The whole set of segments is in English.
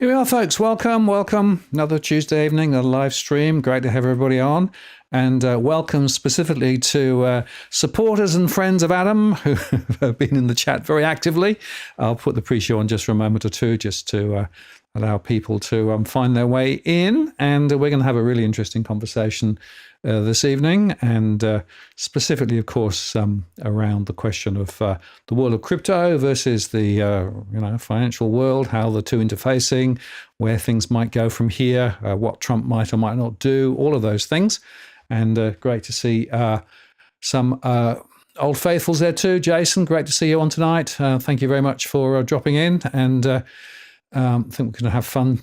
Here we are, folks. Welcome, welcome. Another Tuesday evening, a live stream. Great to have everybody on. And welcome specifically to supporters and friends of Adam who have been in the chat very actively. I'll put the pre-show on just for a moment or two just to allow people to find their way in. And we're going to have a really interesting conversation this evening, and specifically, of course, around the question of the world of crypto versus the financial world, how the two interfacing, where things might go from here, what Trump might or might not do, all of those things. And great to see some old faithfuls there too. Jason, great to see you on tonight. Thank you very much for dropping in, and I think we're going to have fun.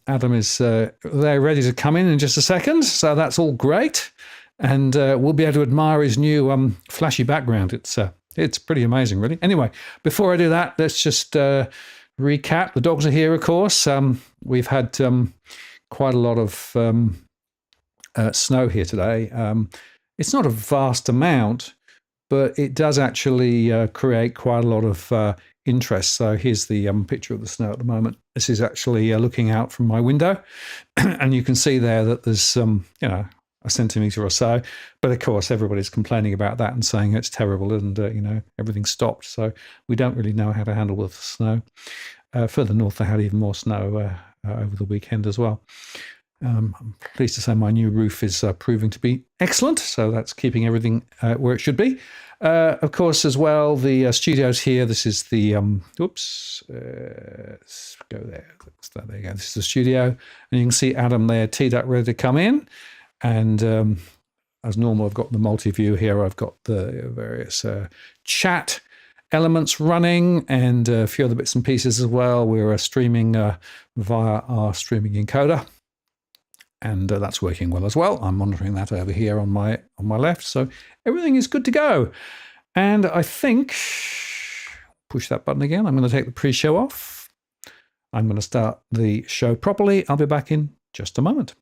Adam is there ready to come in just a second, so that's all great. And we'll be able to admire his new flashy background. It's pretty amazing, really. Anyway, before I do that, let's just recap. The dogs are here, of course. We've had quite a lot of snow here today. It's not a vast amount, but it does actually create quite a lot of interest. So here's the picture of the snow at the moment. This is actually looking out from my window, and you can see there that there's a centimetre or so. But of course, everybody's complaining about that and saying it's terrible, and everything's stopped. So we don't really know how to handle with the snow. Further north, they had even more snow over the weekend as well. I'm pleased to say my new roof is proving to be excellent, so that's keeping everything where it should be. Of course, as well, the studio's here. This is the, let's go there. There you go. This is the studio. And you can see Adam there teed up, ready to come in. And as normal, I've got the multi-view here. I've got the various chat elements running and a few other bits and pieces as well. We're streaming via our streaming encoder. And that's working well as well. I'm monitoring that over here on my left. So everything is good to go. And I think, push that button again. I'm going to take the pre-show off. I'm going to start the show properly. I'll be back in just a moment.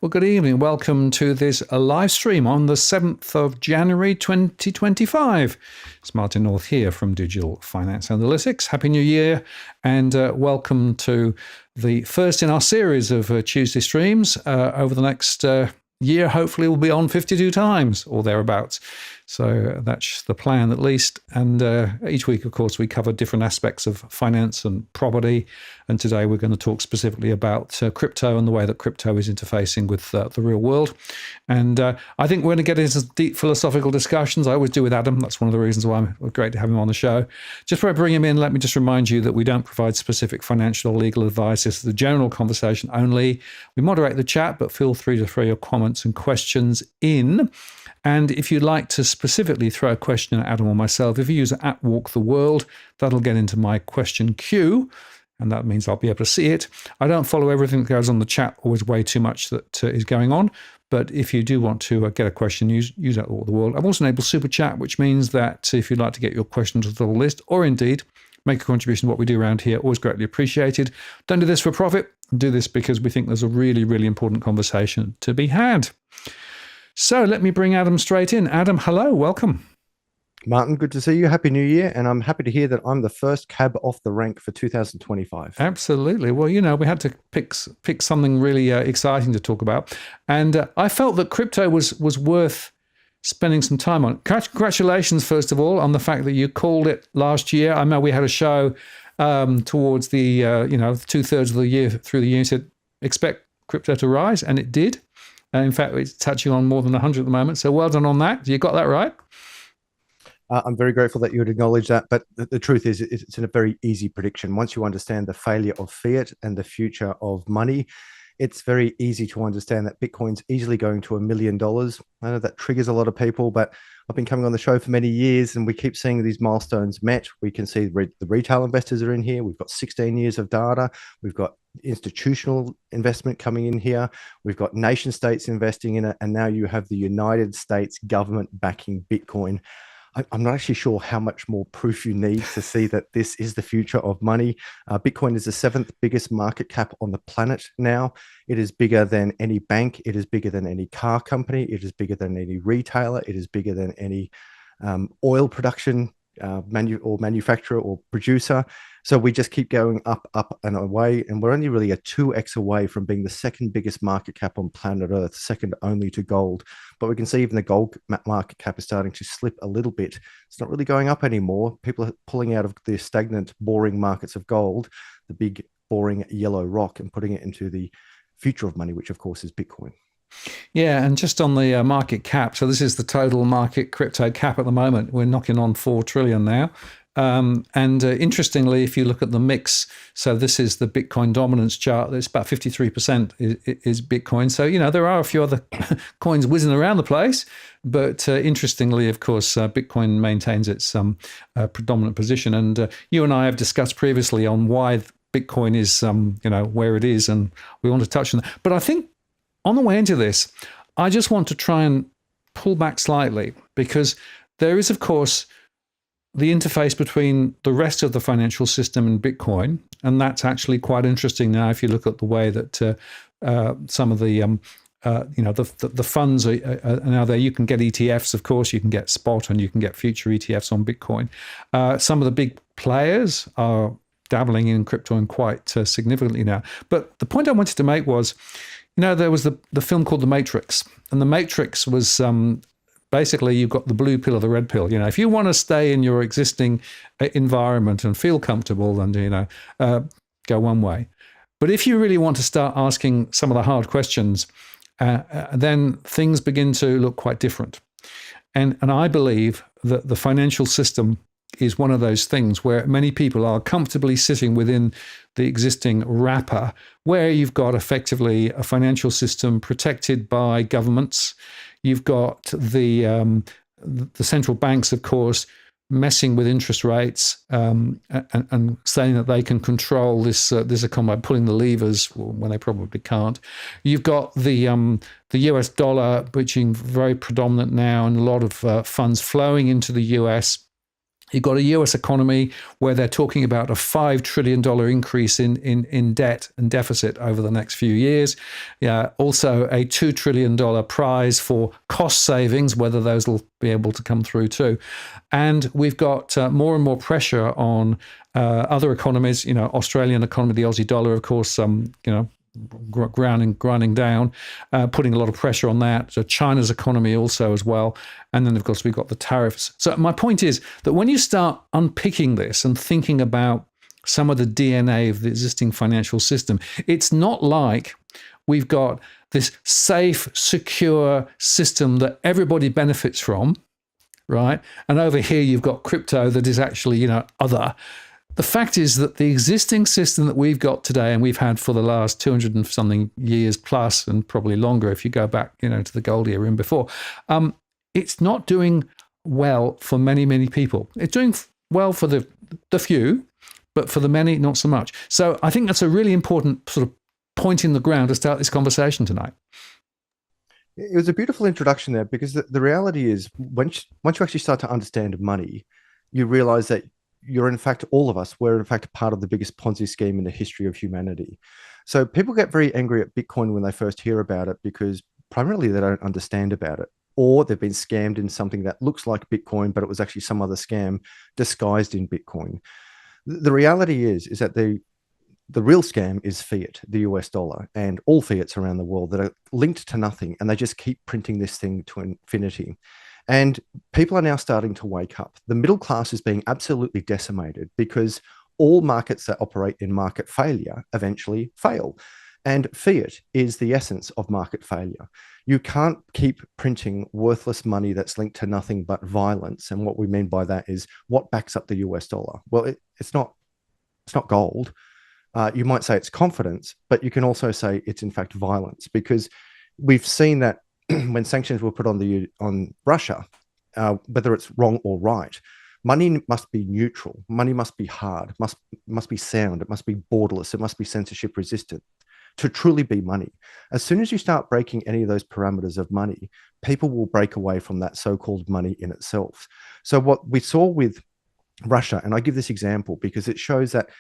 Well, good evening. Welcome to this live stream on the 7th of January 2025. It's Martin North here from Digital Finance Analytics. Happy New Year, and welcome to the first in our series of Tuesday streams. Over the next year, hopefully we'll be on 52 times or thereabouts. So that's the plan, at least. And each week, of course, we cover different aspects of finance and property. And today we're going to talk specifically about crypto and the way that crypto is interfacing with the real world. And I think we're going to get into deep philosophical discussions. I always do with Adam. That's one of the reasons why I'm great to have him on the show. Just before I bring him in, let me just remind you that we don't provide specific financial or legal advice. This is a general conversation only. We moderate the chat, but feel free to throw your comments and questions in. And if you'd like to specifically throw a question at Adam or myself, if you use @WalkTheWorld, that'll get into my question queue, and that means I'll be able to see it. I don't follow everything that goes on the chat, always way too much that is going on. But if you do want to get a question, use @WalkTheWorld. I've also enabled Super Chat, which means that if you'd like to get your question to the list, or indeed make a contribution to what we do around here, always greatly appreciated. Don't do this for profit. Do this because we think there's a really, really important conversation to be had. So let me bring Adam straight in. Adam, hello, welcome. Martin, good to see you. Happy New Year. And I'm happy to hear that I'm the first cab off the rank for 2025. Absolutely. Well, we had to pick something really exciting to talk about. And I felt that crypto was worth spending some time on. Congratulations, first of all, on the fact that you called it last year. I know we had a show towards the, 2/3 of the year through the year. You said, expect crypto to rise, and it did. In fact, it's touching on more than 100 at the moment. So well done on that. You got that right. I'm very grateful that you would acknowledge that. But the truth is, it's a very easy prediction. Once you understand the failure of fiat and the future of money, it's very easy to understand that Bitcoin's easily going to $1 million. I know that triggers a lot of people, but I've been coming on the show for many years, and we keep seeing these milestones met. We can see the retail investors are in here. We've got 16 years of data. We've got institutional investment coming in here. We've got nation states investing in it. And now you have the United States government backing Bitcoin. I'm not actually sure how much more proof you need to see that this is the future of money. Bitcoin is the seventh biggest market cap on the planet now. It is bigger than any bank. It is bigger than any car company. It is bigger than any retailer. It is bigger than any oil production manufacturer or producer. So we just keep going up, up and away. And we're only really a 2x away from being the second biggest market cap on planet Earth, second only to gold. But we can see even the gold market cap is starting to slip a little bit. It's not really going up anymore. People are pulling out of the stagnant, boring markets of gold, the big, boring yellow rock, and putting it into the future of money, which of course is Bitcoin. Yeah, and just on the market cap, so this is the total market crypto cap at the moment. We're knocking on 4 trillion now. And interestingly, if you look at the mix, so this is the Bitcoin dominance chart, it's about 53% is Bitcoin. So, there are a few other coins whizzing around the place, but interestingly, of course, Bitcoin maintains its predominant position. And you and I have discussed previously on why Bitcoin is, where it is, and we want to touch on that. But I think on the way into this, I just want to try and pull back slightly, because there is, of course, the interface between the rest of the financial system and Bitcoin, and that's actually quite interesting now if you look at the way that some of the the funds are now there. You can get ETFs, of course, you can get spot, and you can get future ETFs on Bitcoin. Some of the big players are dabbling in crypto and quite significantly now. But the point I wanted to make was, there was the film called The Matrix, and The Matrix was basically you've got the blue pill or the red pill. If you want to stay in your existing environment and feel comfortable, then, go one way. But if you really want to start asking some of the hard questions, then things begin to look quite different. And I believe that the financial system is one of those things where many people are comfortably sitting within the existing wrapper, where you've got effectively a financial system protected by governments. You've got the central banks, of course, messing with interest rates and saying that they can control this economy by pulling the levers when they probably can't. You've got the US dollar, which is very predominant now, and a lot of funds flowing into the US. You've got a US economy where they're talking about a $5 trillion increase in debt and deficit over the next few years. Also a $2 trillion prize for cost savings, whether those will be able to come through too. And we've got more and more pressure on other economies, Australian economy, the Aussie dollar, of course, grinding down, putting a lot of pressure on that. So China's economy also as well. And then, of course, we've got the tariffs. So my point is that when you start unpicking this and thinking about some of the DNA of the existing financial system, it's not like we've got this safe, secure system that everybody benefits from, right? And over here, you've got crypto that is actually, other. The fact is that the existing system that we've got today, and we've had for the last 200 and something years plus, and probably longer if you go back, to the gold era and before, it's not doing well for many, many people. It's doing well for the few, but for the many, not so much. So I think that's a really important sort of point in the ground to start this conversation tonight. It was a beautiful introduction there, because the reality is once you actually start to understand money, you realize that you're in fact, all of us, we're in fact part of the biggest Ponzi scheme in the history of humanity. So people get very angry at Bitcoin when they first hear about it, because primarily they don't understand about it, or they've been scammed in something that looks like Bitcoin, but it was actually some other scam disguised in Bitcoin. The reality is that the real scam is fiat, the US dollar, and all fiats around the world that are linked to nothing, and they just keep printing this thing to infinity. And people are now starting to wake up. The middle class is being absolutely decimated, because all markets that operate in market failure eventually fail. And fiat is the essence of market failure. You can't keep printing worthless money that's linked to nothing but violence. And what we mean by that is, what backs up the US dollar? Well, it's not gold. You might say it's confidence, but you can also say it's in fact violence, because we've seen that when sanctions were put on Russia, whether it's wrong or right, money must be neutral. Money must be hard, must be sound. It must be borderless. It must be censorship resistant to truly be money. As soon as you start breaking any of those parameters of money, people will break away from that so-called money in itself. So what we saw with Russia, and I give this example because it shows that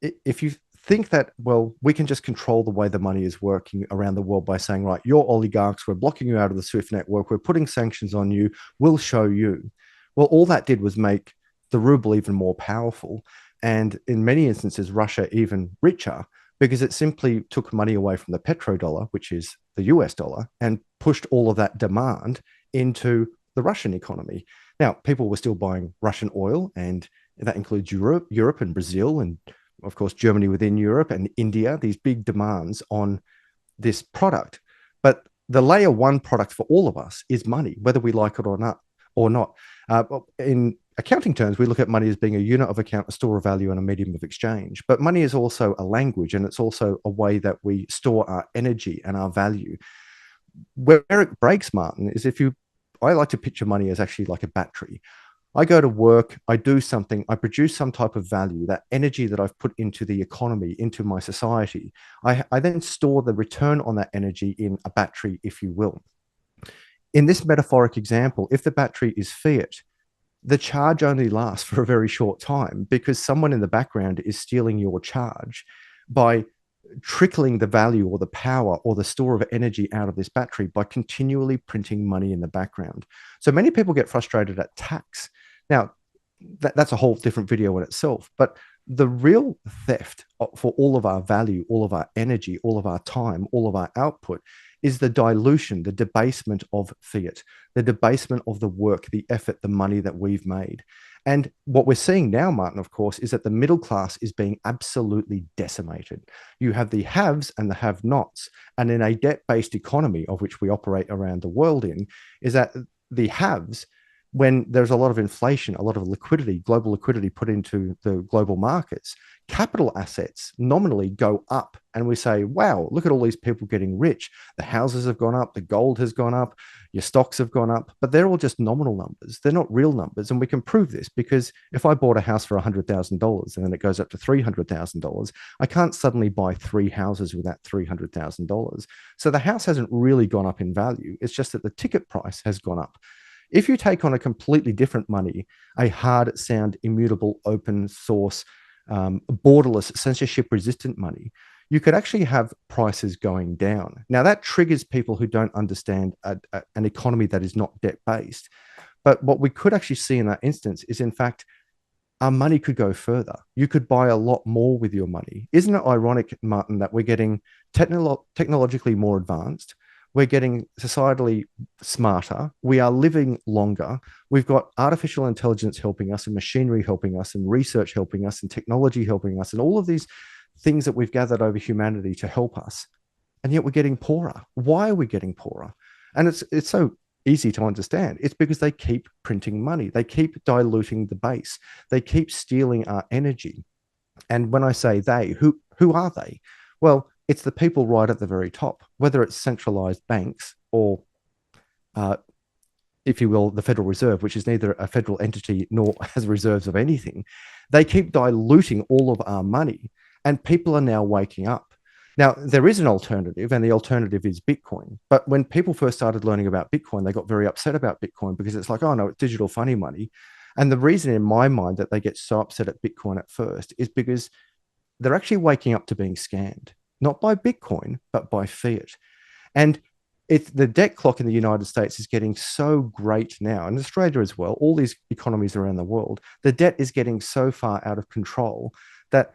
if you think that, well, we can just control the way the money is working around the world by saying, right, you're oligarchs, we're blocking you out of the SWIFT network, we're putting sanctions on you, we'll show you. Well, all that did was make the ruble even more powerful. And in many instances, Russia even richer, because it simply took money away from the petrodollar, which is the US dollar, and pushed all of that demand into the Russian economy. Now, people were still buying Russian oil, and that includes Europe and Brazil, and of course, Germany within Europe and India, these big demands on this product. But the layer one product for all of us is money, whether we like it or not. In accounting terms, we look at money as being a unit of account, a store of value, and a medium of exchange. But money is also a language, and it's also a way that we store our energy and our value. Where it breaks, Martin, is I like to picture money as actually like a battery. I go to work, I do something, I produce some type of value, that energy that I've put into the economy, into my society. I then store the return on that energy in a battery, if you will. In this metaphoric example, if the battery is fiat, the charge only lasts for a very short time because someone in the background is stealing your charge by trickling the value or the power or the store of energy out of this battery by continually printing money in the background. So many people get frustrated at tax. Now, that's a whole different video in itself, but the real theft for all of our value, all of our energy, all of our time, all of our output is the dilution, the debasement of fiat, the debasement of the work, the effort, the money that we've made. And what we're seeing now, Martin, of course, is that the middle class is being absolutely decimated. You have the haves and the have-nots. And in a debt-based economy, of which we operate around the world in, is that the haves, when there's a lot of inflation, a lot of liquidity, global liquidity put into the global markets, capital assets nominally go up. And we say, wow, look at all these people getting rich. The houses have gone up, the gold has gone up, your stocks have gone up, but they're all just nominal numbers. They're not real numbers. And we can prove this because if I bought a house for $100,000 and then it goes up to $300,000, I can't suddenly buy 3 houses with that $300,000. So the house hasn't really gone up in value. It's just that the ticket price has gone up. If you take on a completely different money, a hard, sound, immutable, open source, borderless, censorship resistant money, you could actually have prices going down. Now, that triggers people who don't understand an economy that is not debt based. But what we could actually see in that instance is, in fact, our money could go further. You could buy a lot more with your money. Isn't it ironic, Martin, that we're getting technologically more advanced? We're getting societally smarter. We are living longer. We've got artificial intelligence helping us and machinery helping us and research helping us and technology helping us and all of these things that we've gathered over humanity to help us. And yet we're getting poorer. Why are we getting poorer? And it's so easy to understand. It's because they keep printing money. They keep diluting the base. They keep stealing our energy. And when I say they, who are they? Well, it's the people right at the very top, whether it's centralized banks or, if you will, the Federal Reserve, which is neither a federal entity nor has reserves of anything. They keep diluting all of our money, and people are now waking up. Now, there is an alternative, and the alternative is Bitcoin. But when people first started learning about Bitcoin, they got very upset about Bitcoin because it's like, oh, no, it's digital funny money. And the reason in my mind that they get so upset at Bitcoin at first is because they're actually waking up to being scammed. Not by Bitcoin, but by fiat. And the debt clock in the United States is getting so great now, and Australia as well, all these economies around the world, the debt is getting so far out of control that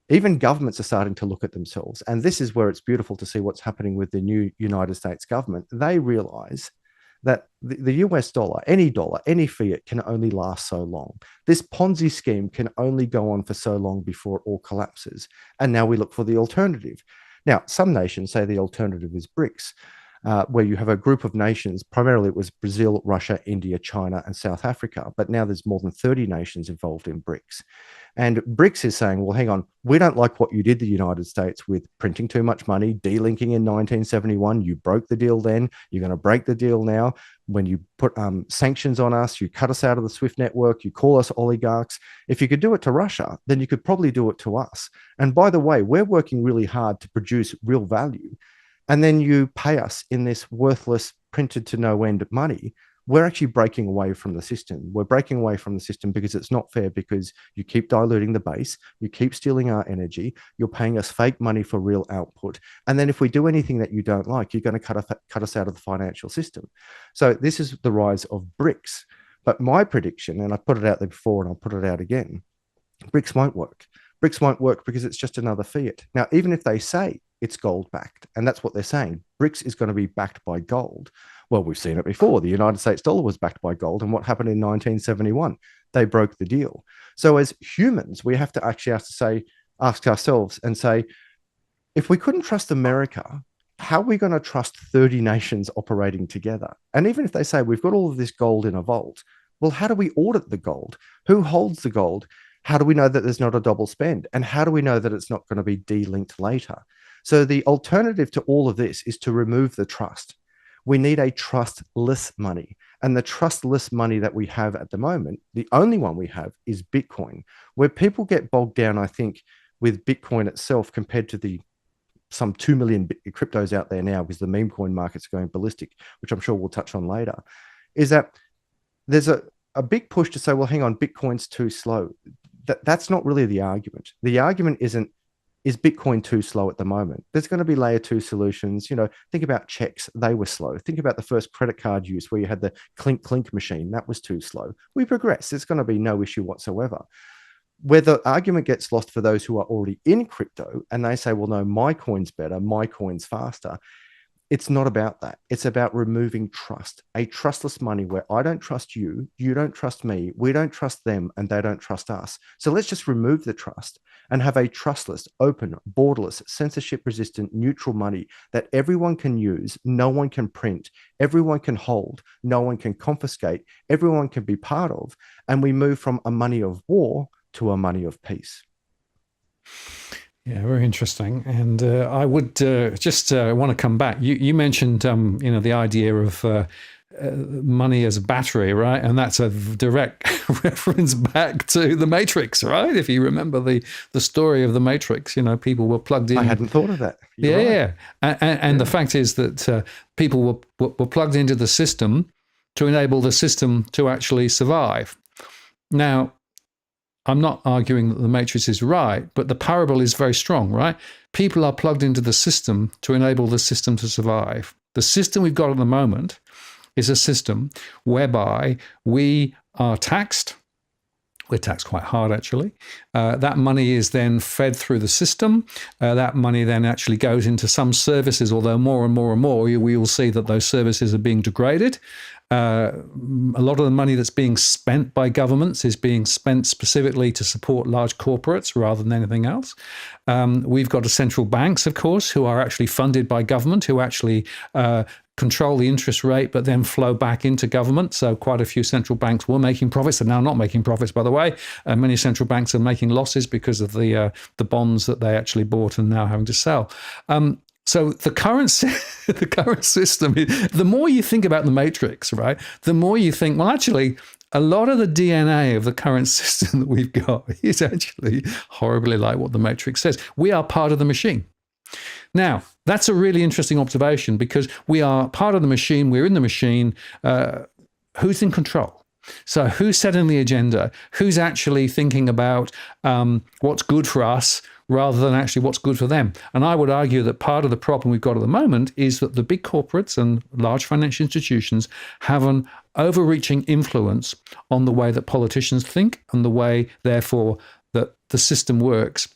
even governments are starting to look at themselves. And this is where it's beautiful to see what's happening with the new United States government. They realize that the US dollar, any fiat can only last so long. This Ponzi scheme can only go on for so long before it all collapses. And now we look for the alternative. Now, some nations say the alternative is BRICS, where you have a group of nations. Primarily it was Brazil, Russia, India, China, and South Africa. But now there's more than 30 nations involved in BRICS. And BRICS is saying, well, hang on, we don't like what you did, the United States, with printing too much money, delinking in 1971. You broke the deal then. You're going to break the deal now. When you put sanctions on us, you cut us out of the SWIFT network, you call us oligarchs. If you could do it to Russia, then you could probably do it to us. And by the way, we're working really hard to produce real value. And then you pay us in this worthless, printed to no end money. we're actually breaking away from the system. We're breaking away from the system because it's not fair, because you keep diluting the base, you keep stealing our energy, you're paying us fake money for real output. And then if we do anything that you don't like, you're going to cut us out of the financial system. So this is the rise of BRICS. But my prediction, and I put it out there before and I'll put it out again, BRICS won't work. BRICS won't work because it's just another fiat. Now, even if they say it's gold backed, and that's what they're saying, BRICS is going to be backed by gold. Well, we've seen it before. The United States dollar was backed by gold. And what happened in 1971? They broke the deal. So as humans, we have to actually ask ourselves and say, if we couldn't trust America, how are we going to trust 30 nations operating together? And even if they say we've got all of this gold in a vault, well, how do we audit the gold? Who holds the gold? How do we know that there's not a double spend? And how do we know that it's not going to be delinked later? So the alternative to all of this is to remove the trust. We need a trustless money. And the trustless money that we have at the moment, the only one we have, is Bitcoin, where people get bogged down, I think, with Bitcoin itself compared to the some 2 million cryptos out there now, because the meme coin market's going ballistic, which I'm sure we'll touch on later, is that there's a big push to say, well, hang on, Bitcoin's too slow. That's not really the argument. The argument isn't, is Bitcoin too slow at the moment? There's going to be layer 2 solutions. Think about checks. They were slow. Think about the first credit card use where you had the clink machine. That was too slow. We progress. There's going to be no issue whatsoever. Where the argument gets lost for those who are already in crypto and they say, well, no, my coin's better, my coin's faster. It's not about that. It's about removing trust, a trustless money where I don't trust you, you don't trust me, we don't trust them, and they don't trust us. So let's just remove the trust and have a trustless, open, borderless, censorship-resistant, neutral money that everyone can use, no one can print, everyone can hold, no one can confiscate, everyone can be part of, and we move from a money of war to a money of peace. Yeah, very interesting. And I would just want to come back. You mentioned, the idea of money as a battery, right? And that's a direct reference back to the Matrix, right? If you remember the story of the Matrix, people were plugged in. I hadn't thought of that. You're right. And the fact is that people were plugged into the system to enable the system to actually survive. Now, I'm not arguing that the matrix is right, but the parable is very strong, right? People are plugged into the system to enable the system to survive. The system we've got at the moment is a system whereby we are taxed. We're taxed quite hard, actually. That money is then fed through the system. That money then actually goes into some services, although more and more and more, we will see that those services are being degraded. A lot of the money that's being spent by governments is being spent specifically to support large corporates rather than anything else. We've got central banks, of course, who are actually funded by government, who actually control the interest rate, but then flow back into government. So quite a few central banks were making profits. They're now not making profits, by the way. Many central banks are making losses because of the bonds that they actually bought and now having to sell. So the current system, the more you think about the matrix, right, the more you think, well, actually, a lot of the DNA of the current system that we've got is actually horribly like what the matrix says. We are part of the machine. Now, that's a really interesting observation because we are part of the machine. We're in the machine. Who's in control? So who's setting the agenda? Who's actually thinking about what's good for us rather than actually what's good for them? And I would argue that part of the problem we've got at the moment is that the big corporates and large financial institutions have an overreaching influence on the way that politicians think and the way, therefore, that the system works.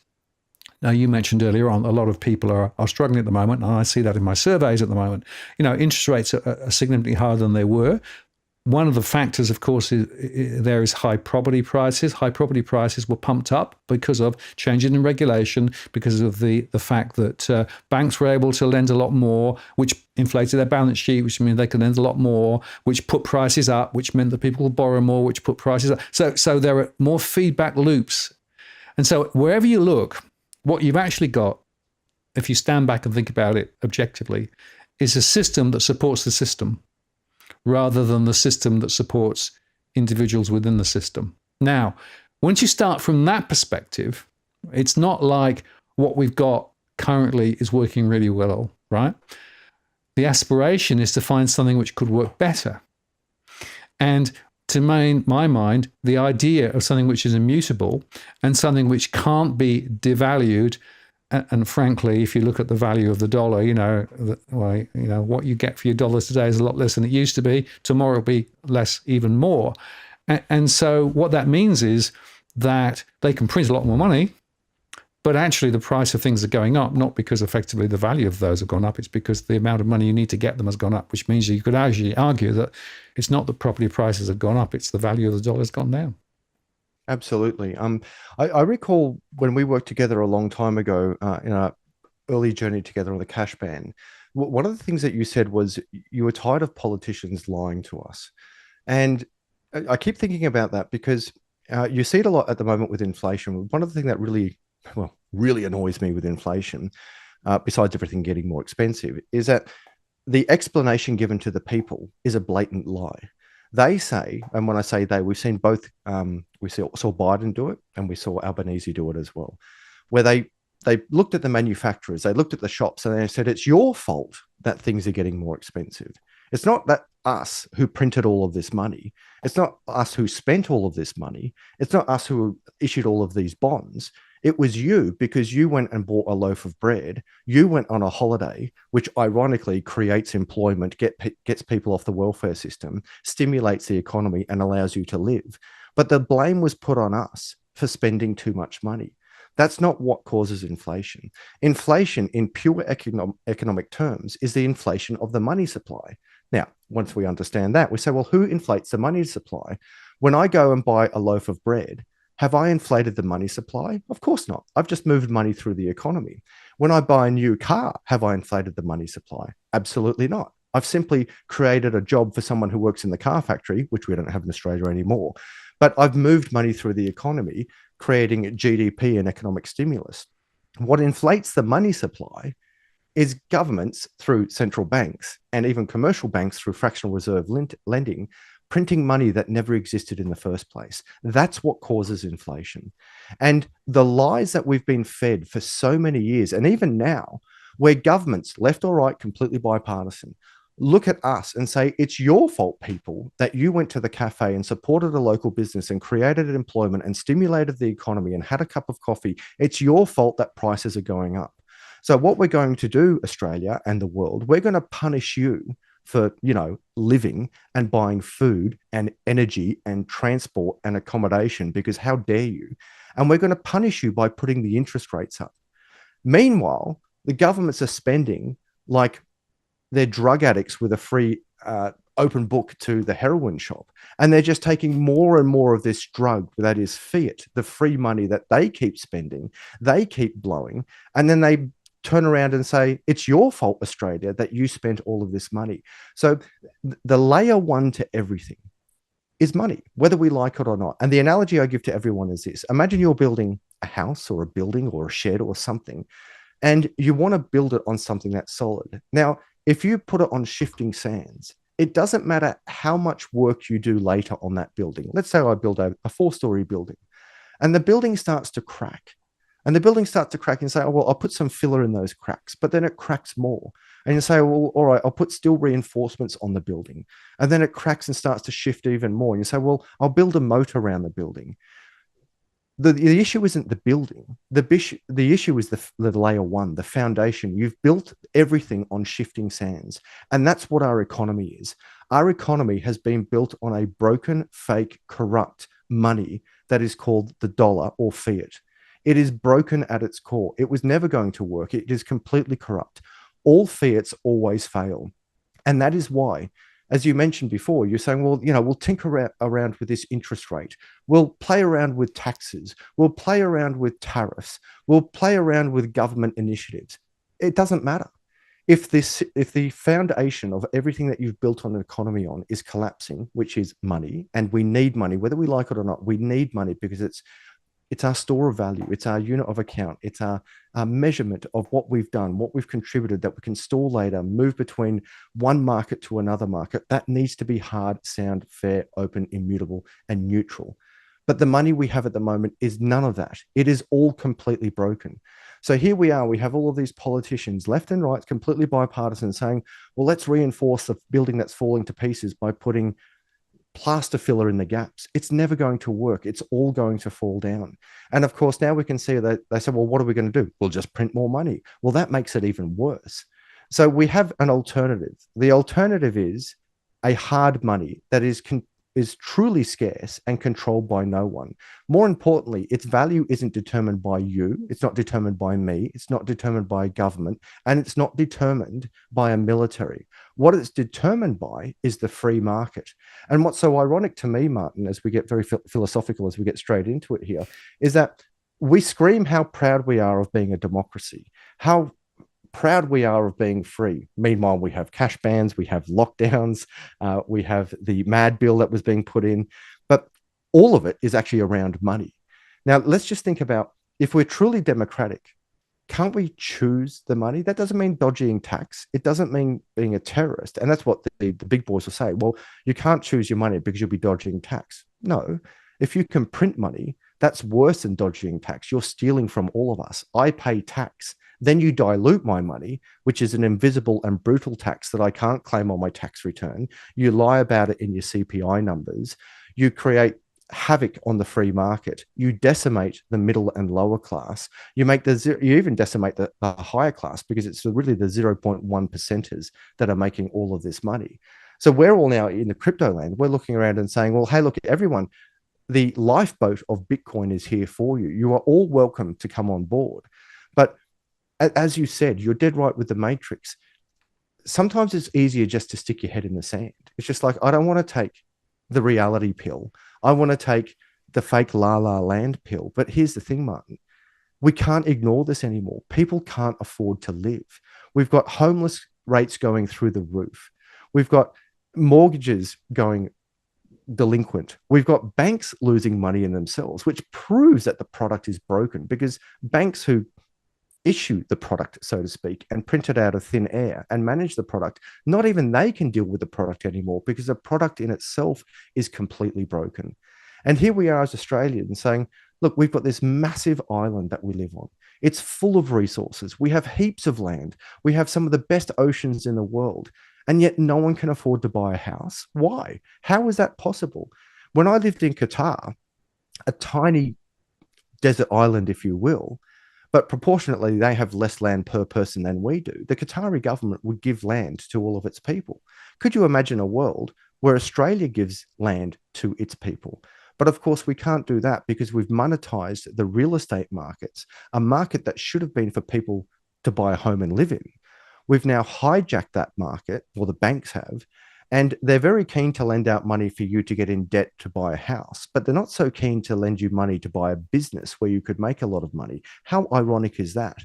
Now, you mentioned earlier on, a lot of people are struggling at the moment, and I see that in my surveys at the moment. Interest rates are significantly higher than they were. One of the factors, of course, there is high property prices. High property prices were pumped up because of changes in regulation, because of the fact that banks were able to lend a lot more, which inflated their balance sheet, which means they could lend a lot more, which put prices up, which meant that people would borrow more, which put prices up. So there are more feedback loops. And so wherever you look, what you've actually got, if you stand back and think about it objectively, is a system that supports the system, rather than the system that supports individuals within the system. Now, once you start from that perspective, it's not like what we've got currently is working really well, right? The aspiration is to find something which could work better. And to my mind, the idea of something which is immutable and something which can't be devalued, and frankly, if you look at the value of the dollar, what you get for your dollars today is a lot less than it used to be. Tomorrow will be less, even more. And so what that means is that they can print a lot more money, but actually the price of things are going up, not because effectively the value of those have gone up. It's because the amount of money you need to get them has gone up, which means you could actually argue that it's not that property prices have gone up, it's the value of the dollar has gone down. Absolutely. I recall when we worked together a long time ago in our early journey together on the cash ban. One of the things that you said was you were tired of politicians lying to us, and I keep thinking about that because you see it a lot at the moment with inflation. One of the things that really annoys me with inflation, besides everything getting more expensive, is that the explanation given to the people is a blatant lie. They say, and when I say they, we've seen both. We saw Biden do it, and we saw Albanese do it as well, where they looked at the manufacturers, they looked at the shops, and they said it's your fault that things are getting more expensive. It's not that us who printed all of this money. It's not us who spent all of this money. It's not us who issued all of these bonds. It was you, because you went and bought a loaf of bread. You went on a holiday, which ironically creates employment, gets people off the welfare system, stimulates the economy, and allows you to live. But the blame was put on us for spending too much money. That's not what causes inflation. Inflation, in pure economic terms, is the inflation of the money supply. Now, once we understand that, we say, well, who inflates the money supply? When I go and buy a loaf of bread, have I inflated the money supply? Of course not. I've just moved money through the economy. When I buy a new car, have I inflated the money supply? Absolutely not. I've simply created a job for someone who works in the car factory, which we don't have in Australia anymore. But I've moved money through the economy, creating GDP and economic stimulus. What inflates the money supply is governments through central banks and even commercial banks through fractional reserve lending, printing money that never existed in the first place. That's what causes inflation. And the lies that we've been fed for so many years, and even now, where governments, left or right, completely bipartisan, look at us and say, it's your fault, people, that you went to the cafe and supported a local business and created employment and stimulated the economy and had a cup of coffee. It's your fault that prices are going up. So what we're going to do, Australia and the world, we're going to punish you for, living and buying food and energy and transport and accommodation, because how dare you? And we're going to punish you by putting the interest rates up. Meanwhile, the governments are spending like they're drug addicts with a free open book to the heroin shop. And they're just taking more and more of this drug that is fiat, the free money that they keep spending, they keep blowing. And then they turn around and say, it's your fault, Australia, that you spent all of this money. So the layer one to everything is money, whether we like it or not. And the analogy I give to everyone is this. Imagine you're building a house or a building or a shed or something, and you want to build it on something that's solid. Now, if you put it on shifting sands, it doesn't matter how much work you do later on that building. Let's say I build a 4-story building, and the building starts to crack. And the building starts to crack and say, oh, well, I'll put some filler in those cracks, but then it cracks more. And you say, well, all right, I'll put steel reinforcements on the building. And then it cracks and starts to shift even more. And you say, well, I'll build a moat around the building. The issue isn't the building. The issue is the layer one, the foundation. You've built everything on shifting sands. And that's what our economy is. Our economy has been built on a broken, fake, corrupt money that is called the dollar or fiat. It is broken at its core. It was never going to work. It is completely corrupt. All fiats always fail. And that is why, as you mentioned before, you're saying, well, we'll tinker around with this interest rate. We'll play around with taxes. We'll play around with tariffs. We'll play around with government initiatives. It doesn't matter. If the foundation of everything that you've built on an economy on is collapsing, which is money, and we need money, whether we like it or not, we need money because it's our store of value. It's our unit of account. It's our measurement of what we've done, what we've contributed that we can store later, move between one market to another market. That needs to be hard, sound, fair, open, immutable, and neutral. But the money we have at the moment is none of that. It is all completely broken. So here we are. We have all of these politicians, left and right, completely bipartisan, saying, well, let's reinforce the building that's falling to pieces by putting plaster filler in the gaps. It's never going to work. It's all going to fall down. And of course, now we can see that they say, well, what are we going to do? We'll just print more money. Well, that makes it even worse. So we have an alternative. The alternative is a hard money that is truly scarce and controlled by no one. More importantly, its value isn't determined by you. It's not determined by me. It's not determined by a government, and it's not determined by a military. What it's determined by is the free market. And what's so ironic to me, Martin, as we get very philosophical, as we get straight into it here, is that we scream how proud we are of being a democracy, how proud we are of being free. Meanwhile, we have cash bans, we have lockdowns, we have the MAD bill that was being put in, but all of it is actually around money. Now, let's just think about, if we're truly democratic, can't we choose the money? That doesn't mean dodging tax. It doesn't mean being a terrorist. And that's what the big boys will say. Well, you can't choose your money because you'll be dodging tax. No, if you can print money, that's worse than dodging tax. You're stealing from all of us. I pay tax. Then you dilute my money, which is an invisible and brutal tax that I can't claim on my tax return. You lie about it in your CPI numbers. You create havoc on the free market. You decimate the middle and lower class. You even decimate the higher class, because it's really the 0.1 percenters that are making all of this money. So we're all now in the crypto land. We're looking around and saying, well, hey, look, everyone, the lifeboat of Bitcoin is here for you. You are all welcome to come on board. But as you said, you're dead right with the matrix. Sometimes it's easier just to stick your head in the sand. It's just like, I don't want to take the reality pill. I want to take the fake la la land pill. But here's the thing, Martin. We can't ignore this anymore. People can't afford to live. We've got homeless rates going through the roof. We've got mortgages going delinquent. We've got banks losing money in themselves, which proves that the product is broken, because banks who issue the product, so to speak, and print it out of thin air and manage the product, not even they can deal with the product anymore, because the product in itself is completely broken. And here we are as Australians saying, look, we've got this massive island that we live on. It's full of resources. We have heaps of land. We have some of the best oceans in the world. And yet no one can afford to buy a house. Why? How is that possible? When I lived in Qatar, a tiny desert island, if you will, but proportionately, they have less land per person than we do. The Qatari government would give land to all of its people. Could you imagine a world where Australia gives land to its people? But of course, we can't do that, because we've monetized the real estate markets, a market that should have been for people to buy a home and live in. We've now hijacked that market, or the banks have, and they're very keen to lend out money for you to get in debt to buy a house, but they're not so keen to lend you money to buy a business where you could make a lot of money. How ironic is that?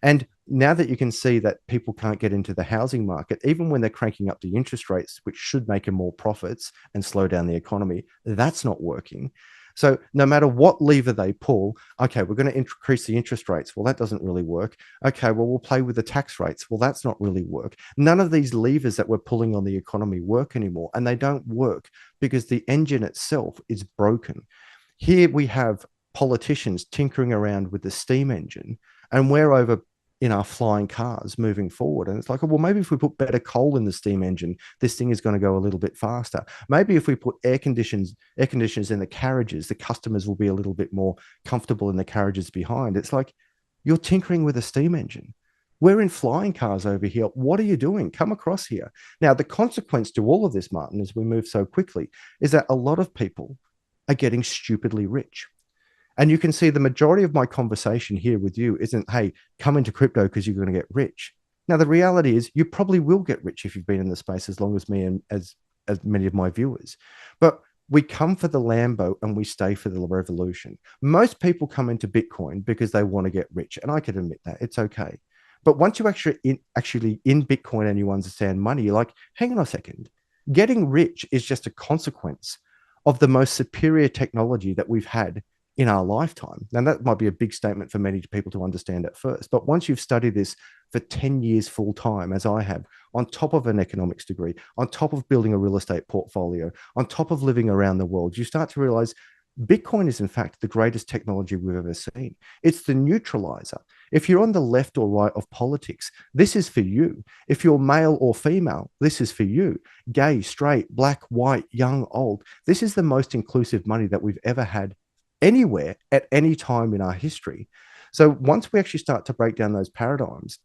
And now that you can see that people can't get into the housing market, even when they're cranking up the interest rates, which should make them more profits and slow down the economy, that's not working. So no matter what lever they pull, okay, we're going to increase the interest rates. Well, that doesn't really work. Okay, well, we'll play with the tax rates. Well, that's not really work. None of these levers that we're pulling on the economy work anymore. And they don't work because the engine itself is broken. Here we have politicians tinkering around with the steam engine, and we're over in our flying cars moving forward. And it's like, oh, well, maybe if we put better coal in the steam engine, this thing is going to go a little bit faster. Maybe if we put air conditioners in the carriages, the customers will be a little bit more comfortable in the carriages behind. It's like, you're tinkering with a steam engine. We're in flying cars over here. What are you doing? Come across here. Now, the consequence to all of this, Martin, as we move so quickly, is that a lot of people are getting stupidly rich. And you can see the majority of my conversation here with you isn't, hey, come into crypto because you're going to get rich. Now, the reality is you probably will get rich if you've been in the space as long as me and as many of my viewers. But we come for the Lambo and we stay for the revolution. Most people come into Bitcoin because they want to get rich. And I can admit that. It's okay. But once you actually in Bitcoin and you understand money, you're like, hang on a second. Getting rich is just a consequence of the most superior technology that we've had in our lifetime. Now, that might be a big statement for many people to understand at first, but once you've studied this for 10 years full time, as I have, on top of an economics degree, on top of building a real estate portfolio, on top of living around the world, you start to realize Bitcoin is in fact the greatest technology we've ever seen. It's the neutralizer. If you're on the left or right of politics, this is for you. If you're male or female, this is for you. Gay, straight, black, white, young, old. This is the most inclusive money that we've ever had anywhere at any time in our history. So once we actually start to break down those paradigms,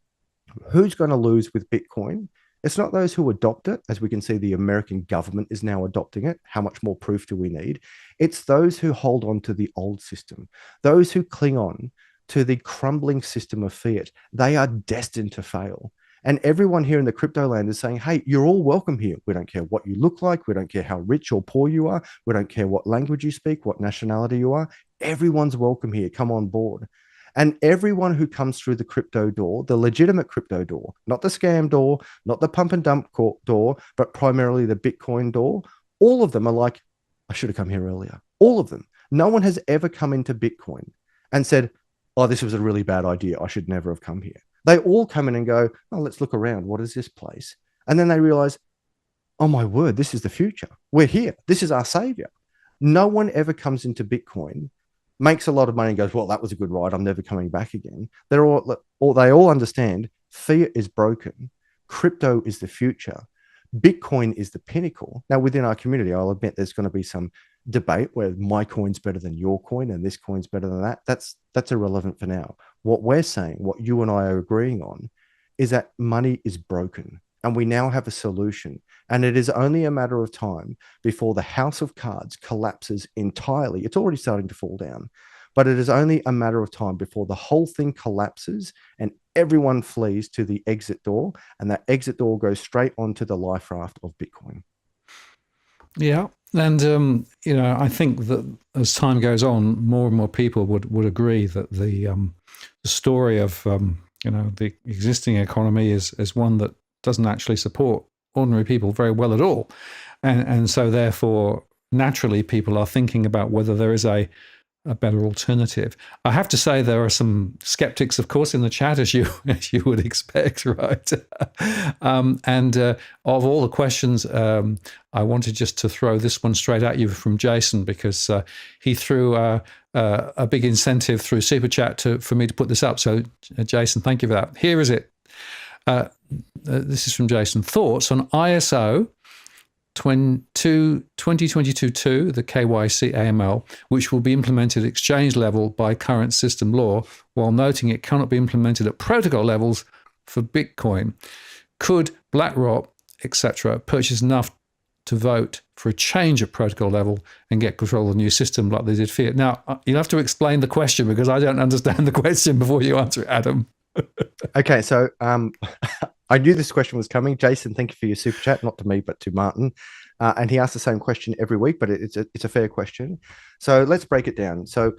who's going to lose with Bitcoin? It's not those who adopt it, as we can see the American government is now adopting it. How much more proof do we need? It's those who hold on to the old system, those who cling on to the crumbling system of fiat. They are destined to fail. And everyone here in the crypto land is saying, hey, you're all welcome here. We don't care what you look like. We don't care how rich or poor you are. We don't care what language you speak, what nationality you are. Everyone's welcome here. Come on board. And everyone who comes through the crypto door, the legitimate crypto door, not the scam door, not the pump and dump door, but primarily the Bitcoin door, all of them are like, I should have come here earlier. All of them. No one has ever come into Bitcoin and said, oh, this was a really bad idea. I should never have come here. They all come in and go, oh, let's look around. What is this place? And then they realize, oh my word, this is the future. We're here. This is our savior. No one ever comes into Bitcoin, makes a lot of money and goes, well, that was a good ride. I'm never coming back again. They all understand fiat is broken. Crypto is the future. Bitcoin is the pinnacle. Now, within our community, I'll admit there's going to be some debate where my coin's better than your coin and this coin's better than that. That's irrelevant for now. What we're saying, what you and I are agreeing on, is that money is broken. And we now have a solution. And it is only a matter of time before the house of cards collapses entirely. It's already starting to fall down, but it is only a matter of time before the whole thing collapses and everyone flees to the exit door. And that exit door goes straight onto the life raft of Bitcoin. Yeah. And, I think that as time goes on, more and more people would agree that the story of, the existing economy is one that doesn't actually support ordinary people very well at all. And so therefore, naturally, people are thinking about whether there is a better alternative. I have to say there are some skeptics, of course, in the chat, as you would expect, right? And of all the questions, I wanted just to throw this one straight at you from Jason, because he threw a big incentive through Super Chat for me to put this up. So, Jason, thank you for that. Here is it. This is from Jason. Thoughts on ISO 2022-2, the KYC AML, which will be implemented at exchange level by current system law, while noting it cannot be implemented at protocol levels for Bitcoin. Could BlackRock, etc., purchase enough to vote for a change at protocol level and get control of the new system like they did fiat? Now, you'll have to explain the question, because I don't understand the question before you answer it, Adam. Okay, so I knew this question was coming. Jason, thank you for your super chat, not to me, but to Martin. And he asks the same question every week, but it's a fair question. So let's break it down. So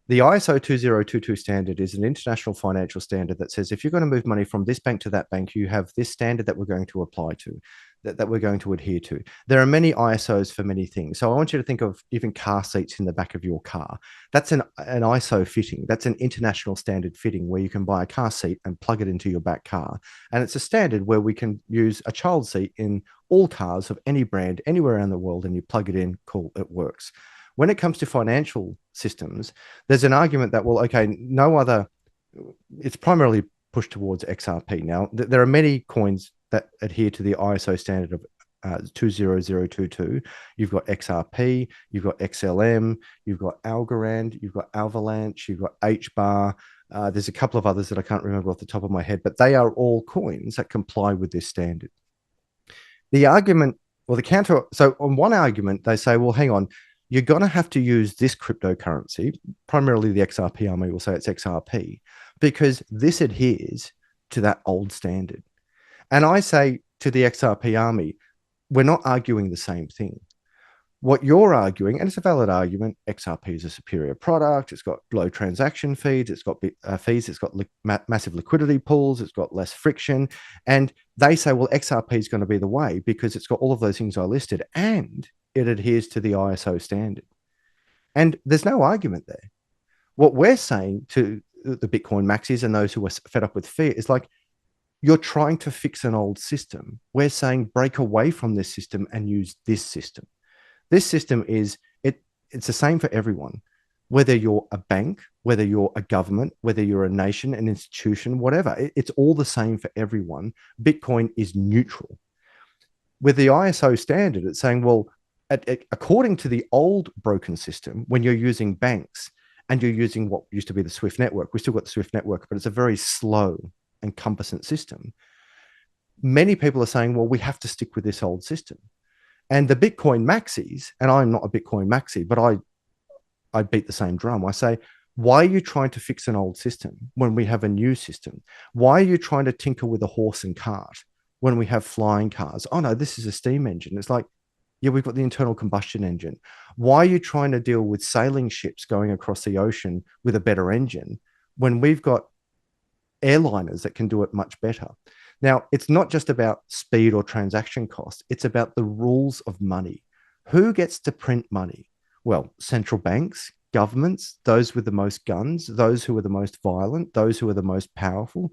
the ISO 2022 standard is an international financial standard that says if you're going to move money from this bank to that bank, you have this standard that we're going to apply to, that we're going to adhere to. There are many ISOs for many things. So I want you to think of even car seats in the back of your car. That's an ISO fitting. That's an international standard fitting where you can buy a car seat and plug it into your back car. And it's a standard where we can use a child seat in all cars of any brand anywhere around the world, and you plug it in, cool, it works. When it comes to financial systems, there's an argument that, well, okay, it's primarily pushed towards XRP. Now, there are many coins that adhere to the ISO standard of 20022. You've got XRP, you've got XLM, you've got Algorand, you've got Avalanche, you've got HBAR. There's a couple of others that I can't remember off the top of my head, but they are all coins that comply with this standard. The argument, or the counter, so on one argument, they say, well, hang on, you're going to have to use this cryptocurrency, primarily the XRP army will say it's XRP, because this adheres to that old standard. And I say to the XRP army, we're not arguing the same thing. What you're arguing, and it's a valid argument, XRP is a superior product, it's got low transaction fees, it's got massive liquidity pools, it's got less friction. And they say, well, XRP is going to be the way because it's got all of those things I listed and it adheres to the ISO standard. And there's no argument there. What we're saying to the Bitcoin maxis and those who are fed up with fiat is like, you're trying to fix an old system. We're saying break away from this system and use this system. This system it's the same for everyone. whether you're a bank, whether you're a government, whether you're a nation, an institution, whatever. It's all the same for everyone. Bitcoin is neutral. With the ISO standard, it's saying, well, according to the old broken system, when you're using banks and you're using what used to be the SWIFT network, we still got the SWIFT network, but it's a very slow and cumbersome system. Many people are saying, well, we have to stick with this old system. And the Bitcoin maxis, and I'm not a Bitcoin maxi, but I beat the same drum. I say, why are you trying to fix an old system when we have a new system? Why are you trying to tinker with a horse and cart when we have flying cars? Oh no, this is a steam engine. It's like, yeah, we've got the internal combustion engine. Why are you trying to deal with sailing ships going across the ocean with a better engine when we've got airliners that can do it much better? Now, it's not just about speed or transaction cost. It's about the rules of money. Who gets to print money? Well, central banks, governments, those with the most guns, those who are the most violent, those who are the most powerful,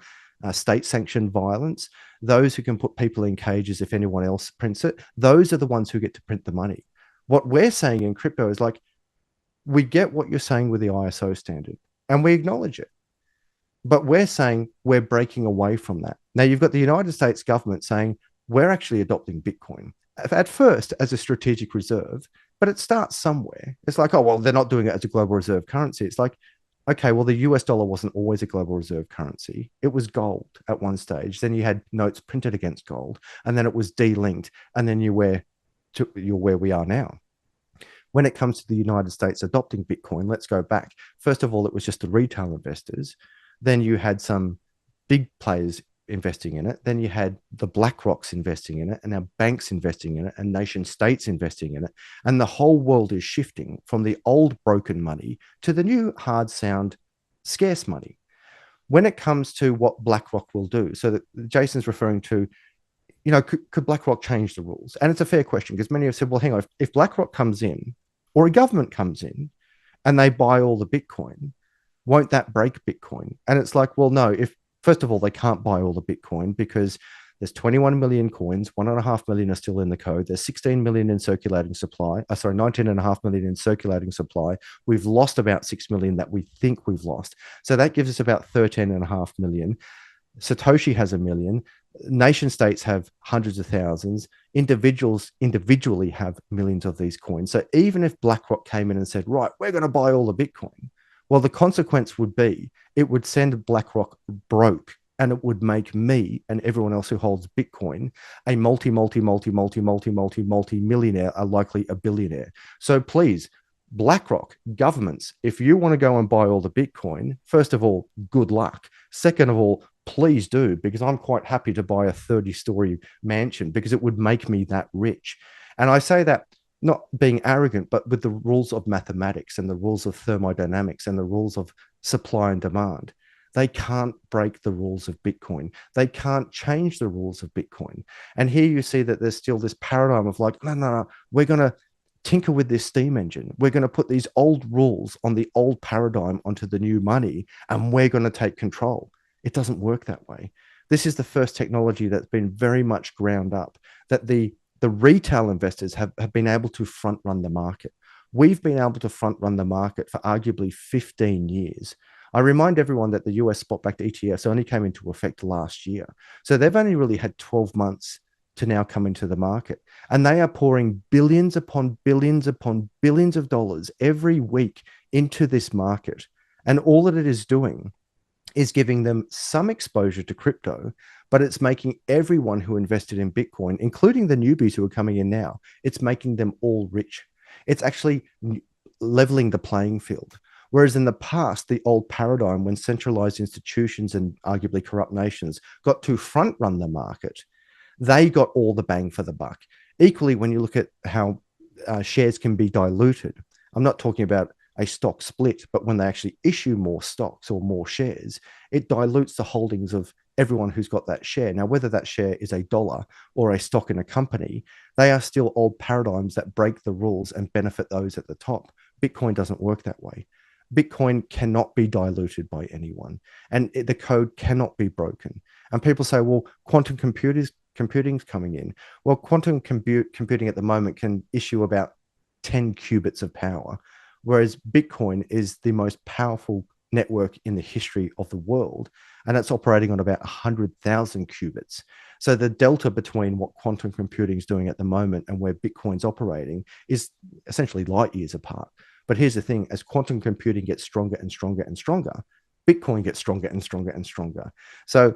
state-sanctioned violence, those who can put people in cages if anyone else prints it. Those are the ones who get to print the money. What we're saying in crypto is like, we get what you're saying with the ISO standard, and we acknowledge it. But we're saying we're breaking away from that. Now, you've got the United States government saying we're actually adopting Bitcoin at first as a strategic reserve, but it starts somewhere. It's like, oh, well, they're not doing it as a global reserve currency. It's like, okay, well, the US dollar wasn't always a global reserve currency. It was gold at one stage. Then you had notes printed against gold, and then it was delinked, and then you're where we are now. When it comes to the United States adopting Bitcoin, let's go back. First of all, it was just the retail investors. Then you had some big players investing in it. Then you had the BlackRocks investing in it, and now banks investing in it, and nation states investing in it. And the whole world is shifting from the old broken money to the new hard sound scarce money. When it comes to what BlackRock will do, so that Jason's referring to, you know, could BlackRock change the rules? And it's a fair question, because many have said, well, hang on, if BlackRock comes in or a government comes in and they buy all the Bitcoin, won't that break Bitcoin? And it's like, well, no, if first of all, they can't buy all the Bitcoin because there's 21 million coins, 1.5 million are still in the code. There's 16 million in circulating supply. 19.5 million in circulating supply. We've lost about 6 million that we think we've lost. So that gives us about 13.5 million. Satoshi has 1 million. Nation states have hundreds of thousands. Individuals individually have millions of these coins. So even if BlackRock came in and said, right, we're going to buy all the Bitcoin, well, the consequence would be it would send BlackRock broke, and it would make me and everyone else who holds Bitcoin a multi-millionaire, likely a billionaire. So please, BlackRock, governments, if you want to go and buy all the Bitcoin, first of all, good luck. Second of all, please do, because I'm quite happy to buy a 30-story mansion because it would make me that rich. And I say that not being arrogant, but with the rules of mathematics and the rules of thermodynamics and the rules of supply and demand. They can't break the rules of Bitcoin. They can't change the rules of Bitcoin. And here you see that there's still this paradigm of like, no, we're going to tinker with this steam engine. We're going to put these old rules on the old paradigm onto the new money, and we're going to take control. It doesn't work that way. This is the first technology that's been very much ground up, that the retail investors have been able to front run the market. We've been able to front run the market for arguably 15 years. I remind everyone that the US spot-backed ETFs only came into effect last year. So they've only really had 12 months to now come into the market. And they are pouring billions upon billions upon billions of dollars every week into this market. And all that it is doing is giving them some exposure to crypto, but it's making everyone who invested in Bitcoin, including the newbies who are coming in now, it's making them all rich. It's actually leveling the playing field. Whereas in the past, the old paradigm, when centralized institutions and arguably corrupt nations got to front run the market, they got all the bang for the buck. Equally, when you look at how shares can be diluted, I'm not talking about a stock split, but when they actually issue more stocks or more shares, it dilutes the holdings of everyone who's got that share. Now, whether that share is $1 or a stock in a company, they are still old paradigms that break the rules and benefit those at the top. Bitcoin doesn't work that way. Bitcoin cannot be diluted by anyone, and the code cannot be broken. And people say, well, quantum computing's coming in. Well, quantum computing at the moment can issue about 10 qubits of power. whereas Bitcoin is the most powerful network in the history of the world, and it's operating on about 100,000 qubits. So the delta between what quantum computing is doing at the moment and where Bitcoin's operating is essentially light years apart. But here's the thing, as quantum computing gets stronger and stronger and stronger, Bitcoin gets stronger and stronger and stronger. So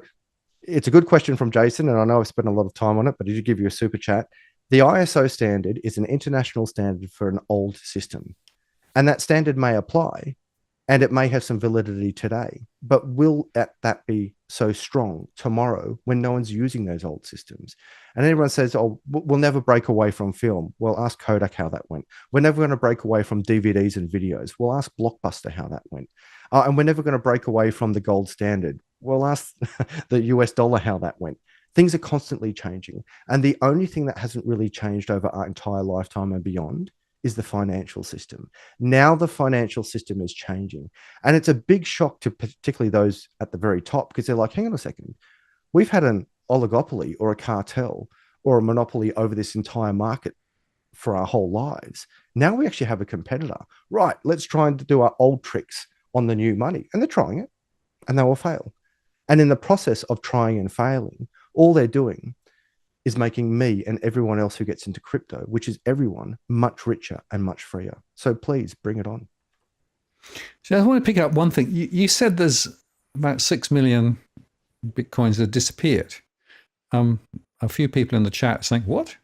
it's a good question from Jason, and I know I've spent a lot of time on it, but did you give you a super chat? The ISO standard is an international standard for an old system, and that standard may apply, and it may have some validity today, but will that be so strong tomorrow when no one's using those old systems? And everyone says, oh, we'll never break away from film. Well, ask Kodak how that went. We're never going to break away from DVDs and videos. We'll ask Blockbuster how that went. And we're never going to break away from the gold standard. We'll ask the US dollar how that went. Things are constantly changing. And the only thing that hasn't really changed over our entire lifetime and beyond is the financial system. Now the financial system is changing. And it's a big shock to particularly those at the very top, because they're like, hang on a second, we've had an oligopoly or a cartel or a monopoly over this entire market for our whole lives. Now we actually have a competitor. Right, let's try and do our old tricks on the new money. And they're trying it, and they will fail. And in the process of trying and failing, all they're doing is making me and everyone else who gets into crypto, which is everyone, much richer and much freer. So please bring it on. So I want to pick up one thing. You said there's about 6 million Bitcoins that disappeared. A few people in the chat saying, what?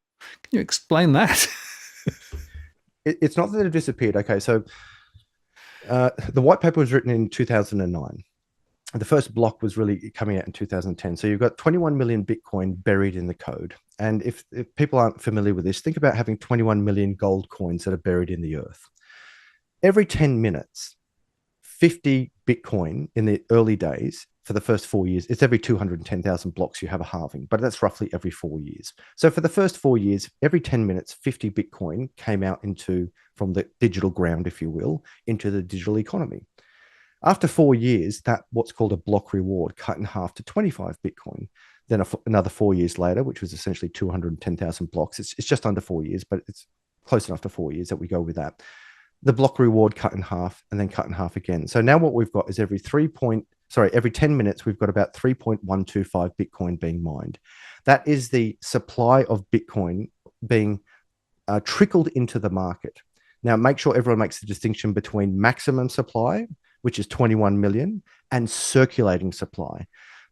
Can you explain that? It's not that it disappeared. Okay, so the white paper was written in 2009. The first block was really coming out in 2010. So you've got 21 million Bitcoin buried in the code. And if people aren't familiar with this, think about having 21 million gold coins that are buried in the earth. Every 10 minutes, 50 Bitcoin in the early days for the first 4 years, it's every 210,000 blocks you have a halving, but that's roughly every 4 years. So for the first 4 years, every 10 minutes, 50 Bitcoin came out from the digital ground, if you will, into the digital economy. After 4 years, that what's called a block reward cut in half to 25 Bitcoin. Then another 4 years later, which was essentially 210,000 blocks. It's just under 4 years, but it's close enough to 4 years that we go with that. The block reward cut in half and then cut in half again. So now what we've got is every 10 minutes, we've got about 3.125 Bitcoin being mined. That is the supply of Bitcoin being trickled into the market. Now, make sure everyone makes the distinction between maximum supply, which is 21 million, and circulating supply.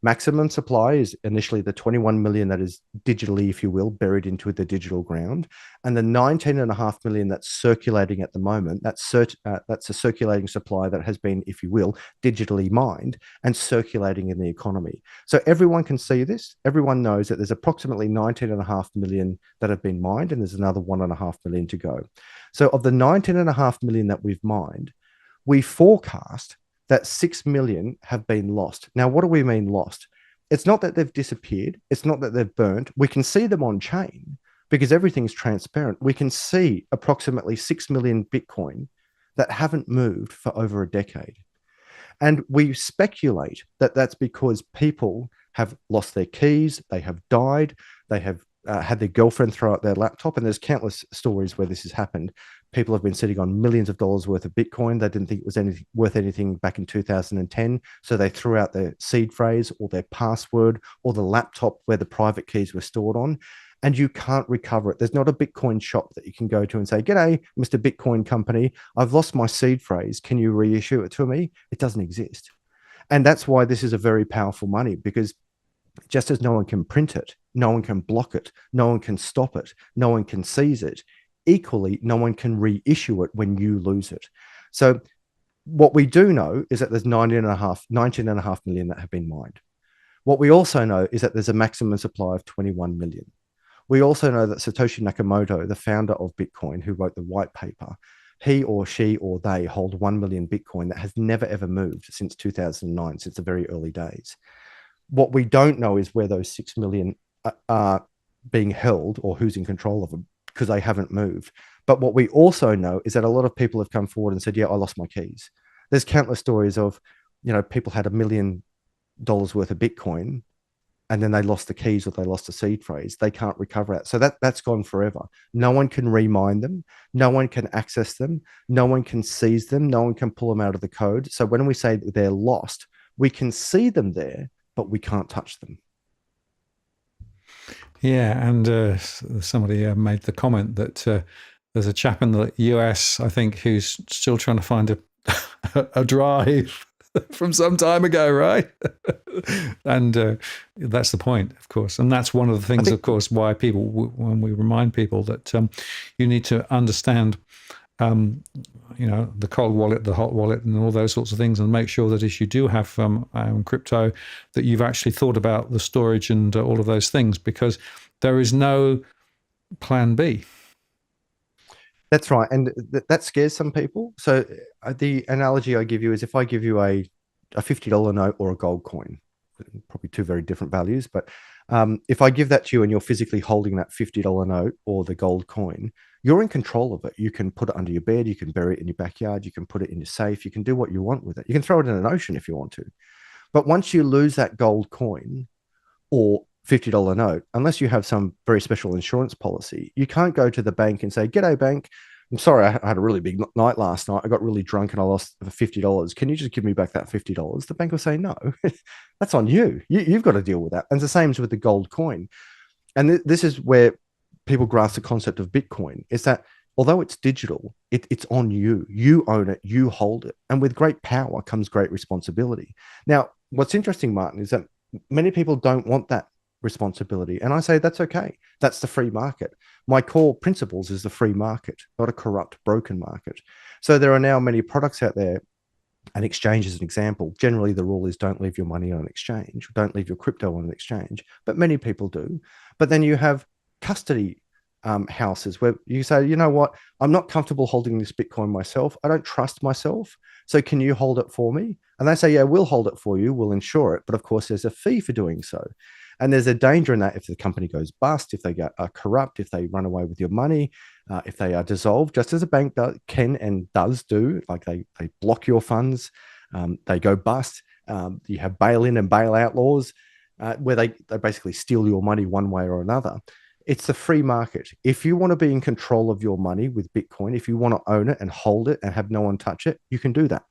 Maximum supply is initially the 21 million that is digitally, if you will, buried into the digital ground. And the 19.5 million that's circulating at the moment, that's a circulating supply that has been, if you will, digitally mined and circulating in the economy. So everyone can see this. Everyone knows that there's approximately 19.5 million that have been mined, and there's another 1.5 million to go. So of the 19.5 million that we've mined, we forecast that 6 million have been lost. Now, what do we mean lost? It's not that they've disappeared. It's not that they've burnt. We can see them on chain because everything's transparent. We can see approximately 6 million Bitcoin that haven't moved for over a decade. And we speculate that that's because people have lost their keys, they have died, they have had their girlfriend throw out their laptop, and there's countless stories where this has happened. People have been sitting on millions of dollars worth of Bitcoin. They didn't think it was worth anything back in 2010. So they threw out their seed phrase or their password or the laptop where the private keys were stored on, and you can't recover it. There's not a Bitcoin shop that you can go to and say, "G'day, Mr. Bitcoin company, I've lost my seed phrase. Can you reissue it to me?" It doesn't exist. And that's why this is a very powerful money, because just as no one can print it, no one can block it, no one can stop it, no one can seize it, equally, no one can reissue it when you lose it. So what we do know is that there's 19.5 million that have been mined. What we also know is that there's a maximum supply of 21 million. We also know that Satoshi Nakamoto, the founder of Bitcoin, who wrote the white paper, he or she or they hold 1 million Bitcoin that has never, ever moved since 2009, since the very early days. What we don't know is where those 6 million are being held or who's in control of them, because they haven't moved. But what we also know is that a lot of people have come forward and said, yeah, I lost my keys. There's countless stories of, people had $1 million worth of Bitcoin and then they lost the keys or they lost a seed phrase. They can't recover that. So that's gone forever. No one can remine them. No one can access them. No one can seize them. No one can pull them out of the code. So when we say that they're lost, we can see them there, but we can't touch them. Yeah, and somebody made the comment that there's a chap in the US, I think, who's still trying to find a drive from some time ago, right? And that's the point, of course. And that's one of the things, of course, why people, when we remind people that you need to understand, the cold wallet, the hot wallet, and all those sorts of things, and make sure that if you do have crypto, that you've actually thought about the storage and all of those things, because there is no plan B. That's right. And that scares some people. So the analogy I give you is, if I give you a $50 note or a gold coin, probably two very different values, but if I give that to you and you're physically holding that $50 note or the gold coin, you're in control of it. You can put it under your bed, you can bury it in your backyard, you can put it in your safe, you can do what you want with it. You can throw it in an ocean if you want to. But once you lose that gold coin or $50 note, unless you have some very special insurance policy, you can't go to the bank and say, "G'day, bank. I'm sorry, I had a really big night last night. I got really drunk and I lost $50. Can you just give me back that $50? The bank will say, "No, that's on you. You've got to deal with that." And the same is with the gold coin. And this is where people grasp the concept of Bitcoin, is that although it's digital, it's on you. You own it, you hold it. And with great power comes great responsibility. Now, what's interesting, Martin, is that many people don't want that responsibility. And I say that's okay. That's the free market. My core principles is the free market, not a corrupt, broken market. So there are now many products out there. An exchange is an example. Generally, the rule is don't leave your money on an exchange. Don't leave your crypto on an exchange. But many people do. But then you have custody houses where you say, "You know what? I'm not comfortable holding this Bitcoin myself. I don't trust myself. So can you hold it for me?" And they say, "Yeah, we'll hold it for you. We'll insure it. But of course, there's a fee for doing so." And there's a danger in that if the company goes bust, if they are corrupt, if they run away with your money, if they are dissolved, just as a bank can and does do, like they block your funds, they go bust. You have bail-in and bail-out laws where they basically steal your money one way or another. It's the free market. If you want to be in control of your money with Bitcoin, if you want to own it and hold it and have no one touch it, you can do that.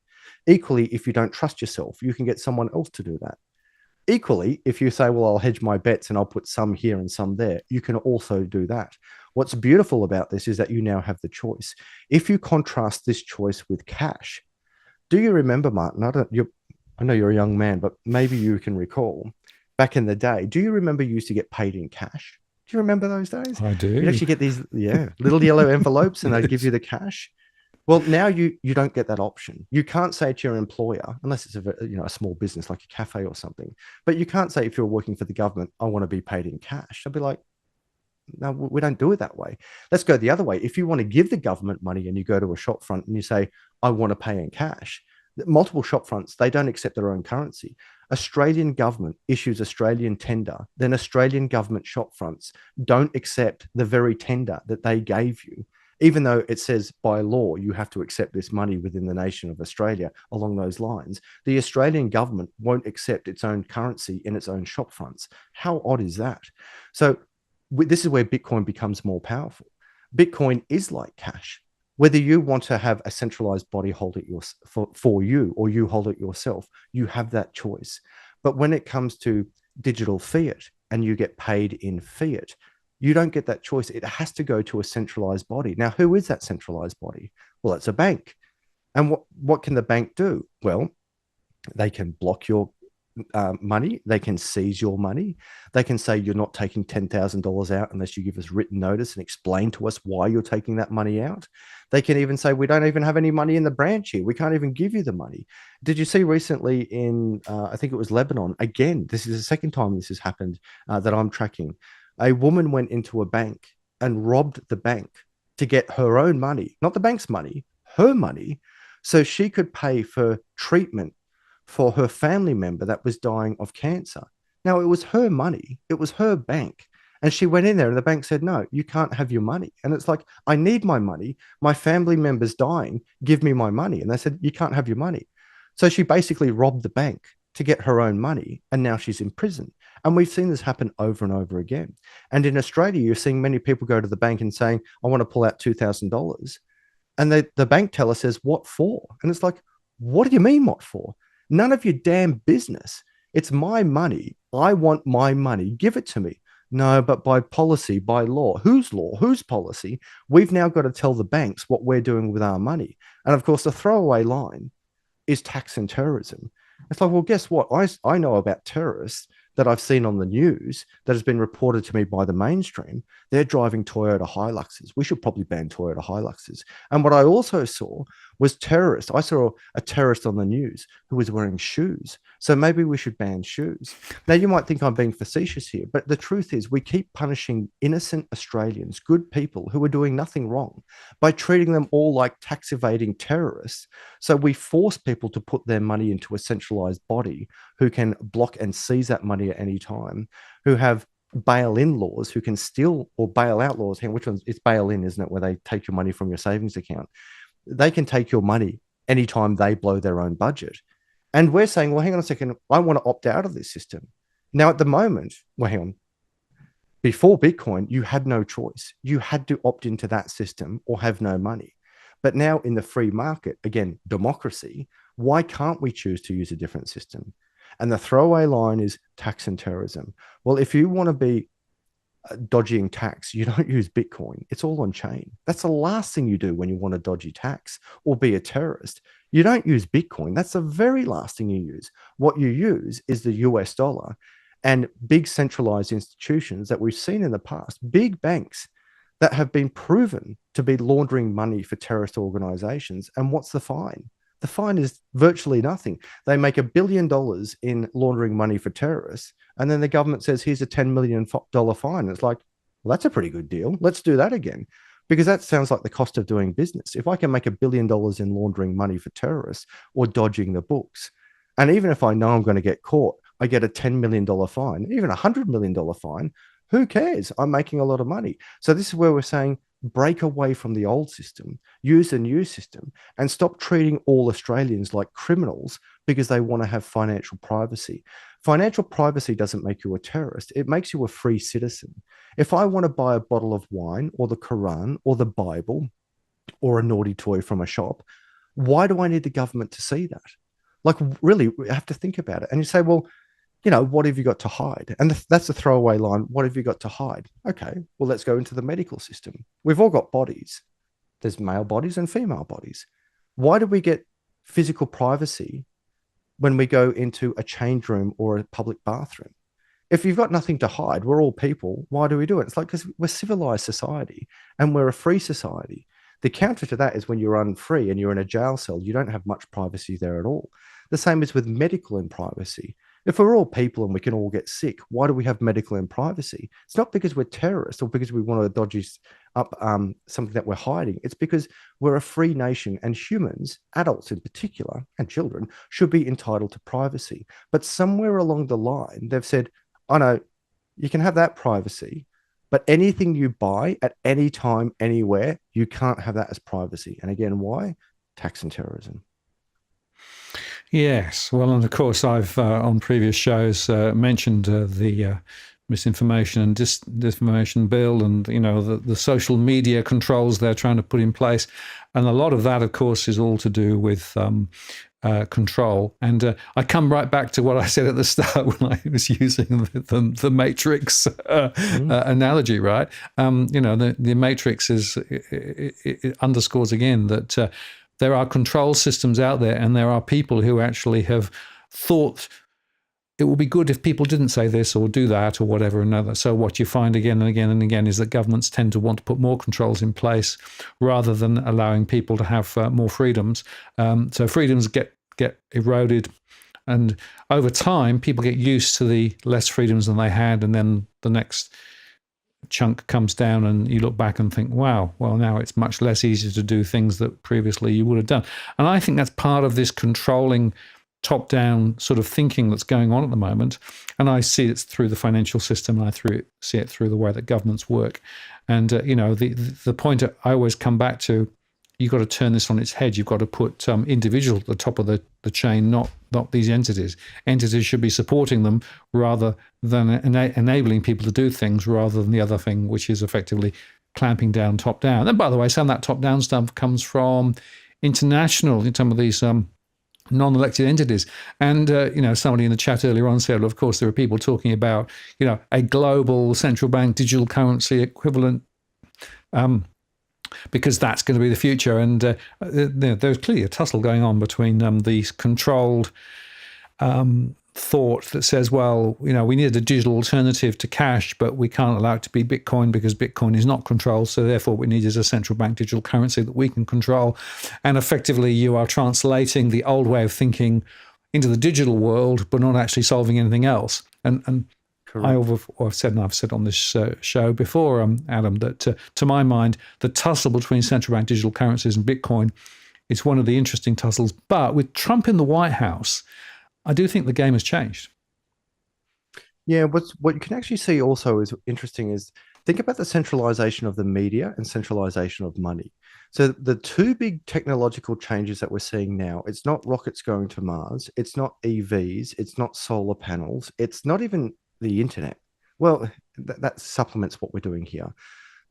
Equally, if you don't trust yourself, you can get someone else to do that. Equally, if you say, "Well, I'll hedge my bets and I'll put some here and some there," you can also do that. What's beautiful about this is that you now have the choice. If you contrast this choice with cash, do you remember, Martin? I know you're a young man, but maybe you can recall back in the day. Do you remember you used to get paid in cash? Do you remember those days? I do. You'd actually get these little yellow envelopes and they'd give you the cash. Well, now you don't get that option. You can't say to your employer, unless it's a small business like a cafe or something, but you can't say if you're working for the government, "I want to be paid in cash." They'll be like, "No, we don't do it that way." Let's go the other way. If you want to give the government money and you go to a shop front and you say, "I want to pay in cash," multiple shop fronts, they don't accept their own currency. Australian government issues Australian tender, then Australian government shop fronts don't accept the very tender that they gave you, even though it says by law you have to accept this money within the nation of Australia along those lines. The Australian government won't accept its own currency in its own shop fronts. How odd is that? So this is where Bitcoin becomes more powerful. Bitcoin is like cash. Whether you want to have a centralized body hold it for you or you hold it yourself, you have that choice. But when it comes to digital fiat and you get paid in fiat, you don't get that choice. It has to go to a centralized body. Now, who is that centralized body? Well, it's a bank. And what can the bank do? Well, they can block your money. They can seize your money. They can say you're not taking $10,000 out unless you give us written notice and explain to us why you're taking that money out. They can even say, "We don't even have any money in the branch here. We can't even give you the money." Did you see recently in, I think it was Lebanon, again, this is the second time this has happened that I'm tracking. A woman went into a bank and robbed the bank to get her own money, not the bank's money, her money, so she could pay for treatment for her family member that was dying of cancer. Now, it was her money. It was her bank. And she went in there and the bank said, "No, you can't have your money." And it's like, "I need my money. My family member's dying. Give me my money." And they said, "You can't have your money." So she basically robbed the bank to get her own money. And now she's in prison. And we've seen this happen over and over again. And in Australia, you're seeing many people go to the bank and saying, I want to pull out $2,000. And the bank teller says, what for? And it's like, what do you mean, what for? None of your damn business. It's my money. I want my money. Give it to me. No, but by policy, by law. Whose law? Whose policy? We've now got to tell the banks what we're doing with our money. And of course, the throwaway line is tax and terrorism. It's like, well, guess what? I know about terrorists that I've seen on the news that has been reported to me by the mainstream. They're driving Toyota Hiluxes. We should probably ban Toyota Hiluxes. And what I also saw was terrorists. I saw a terrorist on the news who was wearing shoes. So maybe we should ban shoes. Now, you might think I'm being facetious here, but the truth is we keep punishing innocent Australians, good people who are doing nothing wrong, by treating them all like tax evading terrorists. So we force people to put their money into a centralized body who can block and seize that money at any time, who have bail-in laws, who can steal, or bail-out laws. Which one's, it's bail-in, isn't it, where they take your money from your savings account? They can take your money anytime they blow their own budget. And we're saying, well, hang on a second, I want to opt out of this system. Now, at the moment, well, hang on. Before Bitcoin, you had no choice. You had to opt into that system or have no money. But now in the free market, again, democracy, why can't we choose to use a different system? And the throwaway line is tax and terrorism. Well, if you want to be dodging tax, you don't use Bitcoin. It's all on chain. That's the last thing you do when you want to dodgy tax or be a terrorist. You don't use Bitcoin. That's the very last thing you use. What you use is the US dollar and big centralized institutions that we've seen in the past, big banks that have been proven to be laundering money for terrorist organizations. And what's the fine? The fine is virtually nothing. They make $1 billion in laundering money for terrorists, and then the government says, here's a $10 million fine. It's like, well, that's a pretty good deal. Let's do that again. Because that sounds like the cost of doing business. If I can make $1 billion in laundering money for terrorists or dodging the books, and even if I know I'm going to get caught, I get a $10 million fine, even a $100 million fine, who cares? I'm making a lot of money. So this is where we're saying, break away from the old system, use a new system, and stop treating all Australians like criminals because they want to have financial privacy. Financial privacy doesn't make you a terrorist. It makes you a free citizen. If I want to buy a bottle of wine or the Quran or the Bible or a naughty toy from a shop, why do I need the government to see that? Like, really, we have to think about it. And you say, well, you know, what have you got to hide? And that's a throwaway line. What have you got to hide? Okay, well, let's go into the medical system. We've all got bodies. There's male bodies and female bodies. Why do we get physical privacy when we go into a change room or a public bathroom? If you've got nothing to hide, we're all people. Why do we do it? It's like, because we're civilized society and we're a free society. The counter to that is when you're unfree and you're in a jail cell, you don't have much privacy there at all. The same is with medical and privacy. If we're all people and we can all get sick, why do we have medical and privacy? It's not because we're terrorists or because we want to dodge up something that we're hiding. It's because we're a free nation, and humans, adults in particular, and children, should be entitled to privacy. But somewhere along the line, they've said, oh no, you can have that privacy, but anything you buy at any time, anywhere, you can't have that as privacy. And again, why? Tax and terrorism. Yes, well, and of course, I've on previous shows mentioned the misinformation and disinformation bill, and you know the social media controls they're trying to put in place, and a lot of that, of course, is all to do with control. And I come right back to what I said at the start when I was using the Matrix analogy, right? You know, the Matrix it underscores again that. There are control systems out there, and there are people who actually have thought it would be good if people didn't say this or do that or whatever. Another. So what you find again and again and again is that governments tend to want to put more controls in place rather than allowing people to have more freedoms. So freedoms get eroded, and over time, people get used to the less freedoms than they had, and then the next chunk comes down and you look back and think, wow, well, now it's much less easy to do things that previously you would have done. And I think that's part of this controlling top-down sort of thinking that's going on at the moment. And I see it through the financial system, and I see it through the way that governments work. And, you know, the point I always come back to you've got to turn this on its head. You've got to put individuals at the top of the chain, not these entities. Entities should be supporting them rather than enabling people to do things, rather than the other thing, which is effectively clamping down top down. And by the way, some of that top down stuff comes from international, in some of these non-elected entities. And, somebody in the chat earlier on said, well, of course, there are people talking about, a global central bank digital currency equivalent, because that's going to be the future. And there's clearly a tussle going on between these controlled thought that says, well, we need a digital alternative to cash, but we can't allow it to be Bitcoin because Bitcoin is not controlled. So therefore, what we need is a central bank digital currency that we can control. And effectively, you are translating the old way of thinking into the digital world, but not actually solving anything else. And I've said on this show before, Adam, that to my mind, the tussle between central bank digital currencies and Bitcoin is one of the interesting tussles. But with Trump in the White House, I do think the game has changed. Yeah, what you can actually see also is interesting is think about the centralization of the media and centralization of money. So the two big technological changes that we're seeing now, it's not rockets going to Mars, it's not EVs, it's not solar panels, it's not even the internet. Well, that supplements what we're doing here.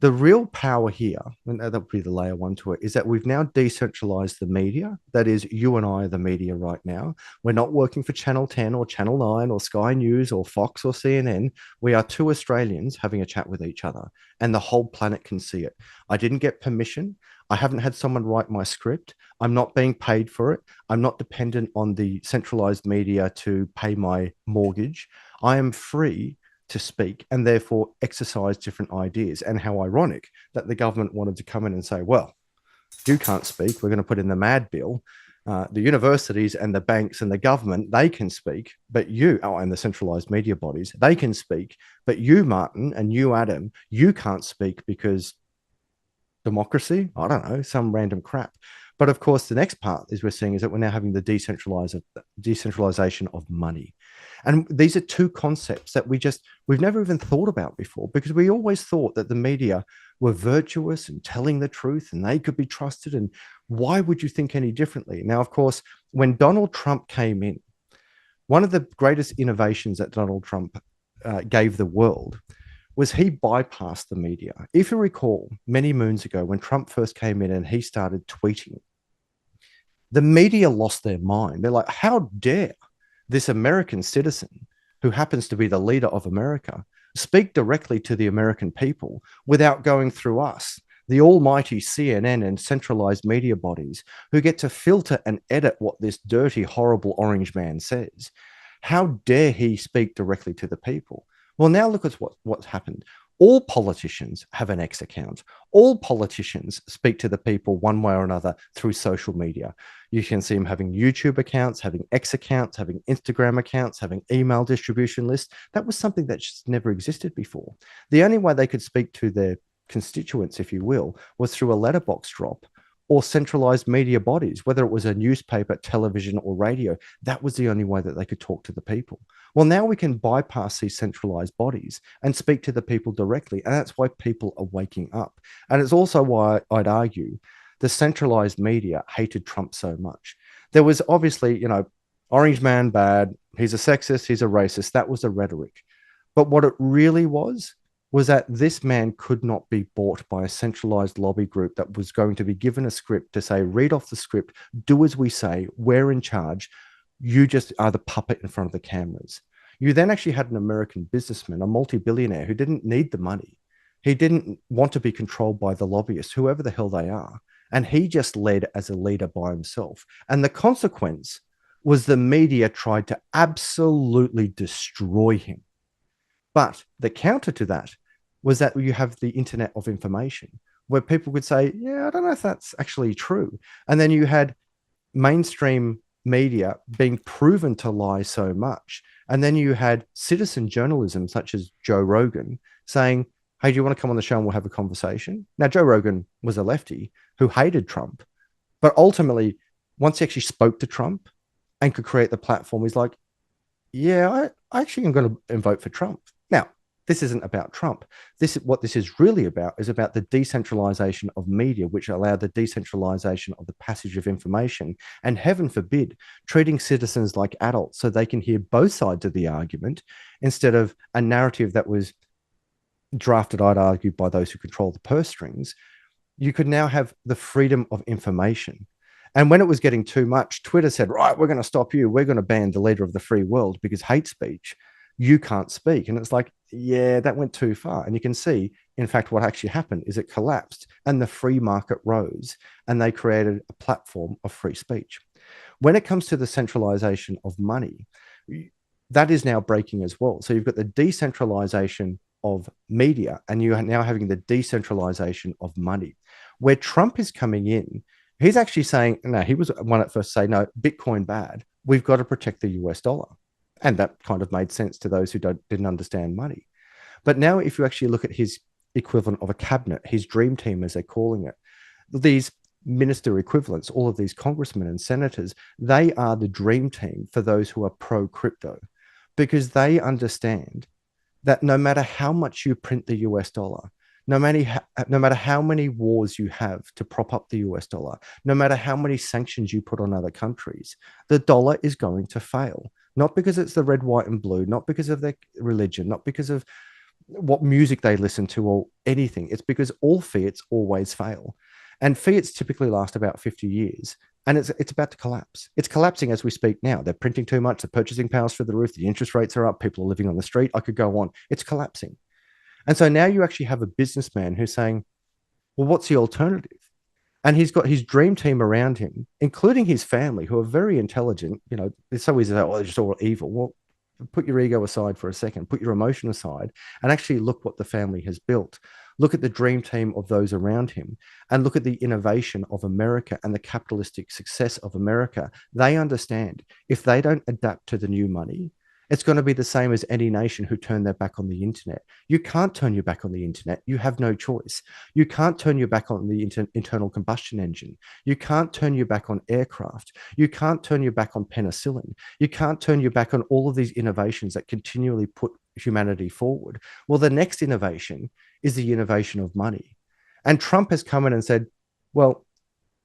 The real power here, and that would be the layer one to it, is that we've now decentralized the media. That is, you and I are the media right now. We're not working for Channel 10 or Channel 9 or Sky News or Fox or CNN. We are two Australians having a chat with each other, and the whole planet can see it. I didn't get permission. I haven't had someone write my script. I'm not being paid for it. I'm not dependent on the centralized media to pay my mortgage. I am free to speak and therefore exercise different ideas. And how ironic that the government wanted to come in and say, well, you can't speak. We're going to put in the MAD bill. The universities and the banks and the government, they can speak, but you, and the centralized media bodies, they can speak, but you, Martin, and you, Adam, you can't speak because democracy, I don't know, some random crap. But of course, the next part is we're seeing is that we're now having the decentralization of money. And these are two concepts that we've never even thought about before, because we always thought that the media were virtuous and telling the truth and they could be trusted. And why would you think any differently? Now, of course, when Donald Trump came in, one of the greatest innovations that Donald Trump gave the world was he bypassed the media. If you recall, many moons ago, when Trump first came in and he started tweeting, the media lost their mind. They're like, how dare this American citizen, who happens to be the leader of America, speak directly to the American people without going through us, the almighty CNN and centralized media bodies who get to filter and edit what this dirty, horrible orange man says. How dare he speak directly to the people? Well, now look at what's happened. All politicians have an X account. All politicians speak to the people one way or another through social media. You can see them having YouTube accounts, having X accounts, having Instagram accounts, having email distribution lists. That was something that just never existed before. The only way they could speak to their constituents, if you will, was through a letterbox drop or centralized media bodies, whether it was a newspaper, television, or radio. That was the only way that they could talk to the people. Well, now we can bypass these centralized bodies and speak to the people directly. And that's why people are waking up. And it's also why I'd argue the centralized media hated Trump so much. There was obviously, orange man bad, he's a sexist, he's a racist. That was the rhetoric. But what it really was that this man could not be bought by a centralized lobby group that was going to be given a script to say, read off the script, do as we say, we're in charge. You just are the puppet in front of the cameras. You then actually had an American businessman, a multi-billionaire who didn't need the money. He didn't want to be controlled by the lobbyists, whoever the hell they are. And he just led as a leader by himself. And the consequence was the media tried to absolutely destroy him. But the counter to that was that you have the internet of information where people could say, yeah, I don't know if that's actually true. And then you had mainstream media being proven to lie so much. And then you had citizen journalism, such as Joe Rogan, saying, hey, do you want to come on the show and we'll have a conversation? Now, Joe Rogan was a lefty who hated Trump. But ultimately, once he actually spoke to Trump and could create the platform, he's like, yeah, I actually am going to vote for Trump. Now, This isn't about Trump. What this is really about is about the decentralization of media, which allowed the decentralization of the passage of information, and heaven forbid, treating citizens like adults so they can hear both sides of the argument instead of a narrative that was drafted, I'd argue, by those who control the purse strings. You could now have the freedom of information. And when it was getting too much, Twitter said, right, we're going to stop you. We're going to ban the leader of the free world because hate speech, you can't speak. And it's like, yeah, that went too far. And you can see, in fact, what actually happened is it collapsed and the free market rose and they created a platform of free speech. When it comes to the centralization of money, that is now breaking as well. So you've got the decentralization of media and you are now having the decentralization of money. Where Trump is coming in, he's actually saying, no, he was one at first to say, no, Bitcoin bad. We've got to protect the US dollar. And that kind of made sense to those who didn't understand money. But now, if you actually look at his equivalent of a cabinet, his dream team, as they're calling it, these minister equivalents, all of these congressmen and senators, they are the dream team for those who are pro crypto, because they understand that no matter how much you print the US dollar, no matter how many wars you have to prop up the US dollar, no matter how many sanctions you put on other countries, the dollar is going to fail. Not because it's the red, white, and blue, not because of their religion, not because of what music they listen to or anything. It's because all fiats always fail. And fiats typically last about 50 years. And it's about to collapse. It's collapsing as we speak now. They're printing too much. The purchasing power's through the roof. The interest rates are up. People are living on the street. I could go on. It's collapsing. And so now you actually have a businessman who's saying, well, what's the alternative? And he's got his dream team around him, including his family, who are very intelligent. You know, it's so easy to say, oh, they're just all evil. Well, put your ego aside for a second, put your emotion aside, and actually look what the family has built. Look at the dream team of those around him and look at the innovation of America and the capitalistic success of America. They understand if they don't adapt to the new money, it's going to be the same as any nation who turned their back on the internet. You can't turn your back on the internet. You have no choice. You can't turn your back on the internal combustion engine. You can't turn your back on aircraft. You can't turn your back on penicillin. You can't turn your back on all of these innovations that continually put humanity forward. Well, the next innovation is the innovation of money. And Trump has come in and said, well,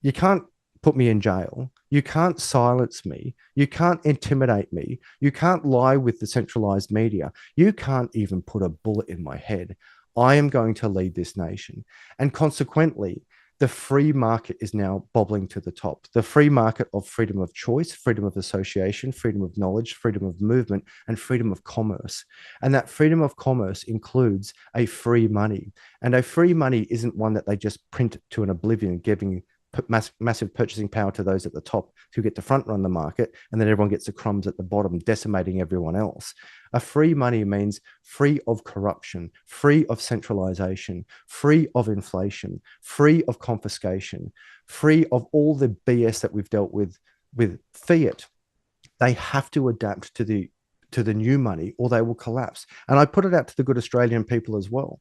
you can't put me in jail. You can't silence me. You can't intimidate me. You can't lie with the centralized media. You can't even put a bullet in my head. I am going to lead this nation. And consequently, the free market is now bobbling to the top. The free market of freedom of choice, freedom of association, freedom of knowledge, freedom of movement, and freedom of commerce. And that freedom of commerce includes a free money. And a free money isn't one that they just print to an oblivion, giving massive purchasing power to those at the top who get to front run the market, and then everyone gets the crumbs at the bottom, decimating everyone else. A free money means free of corruption, free of centralization, free of inflation, free of confiscation, free of all the BS that we've dealt with fiat. They have to adapt to the new money or they will collapse. And I put it out to the good Australian people as well.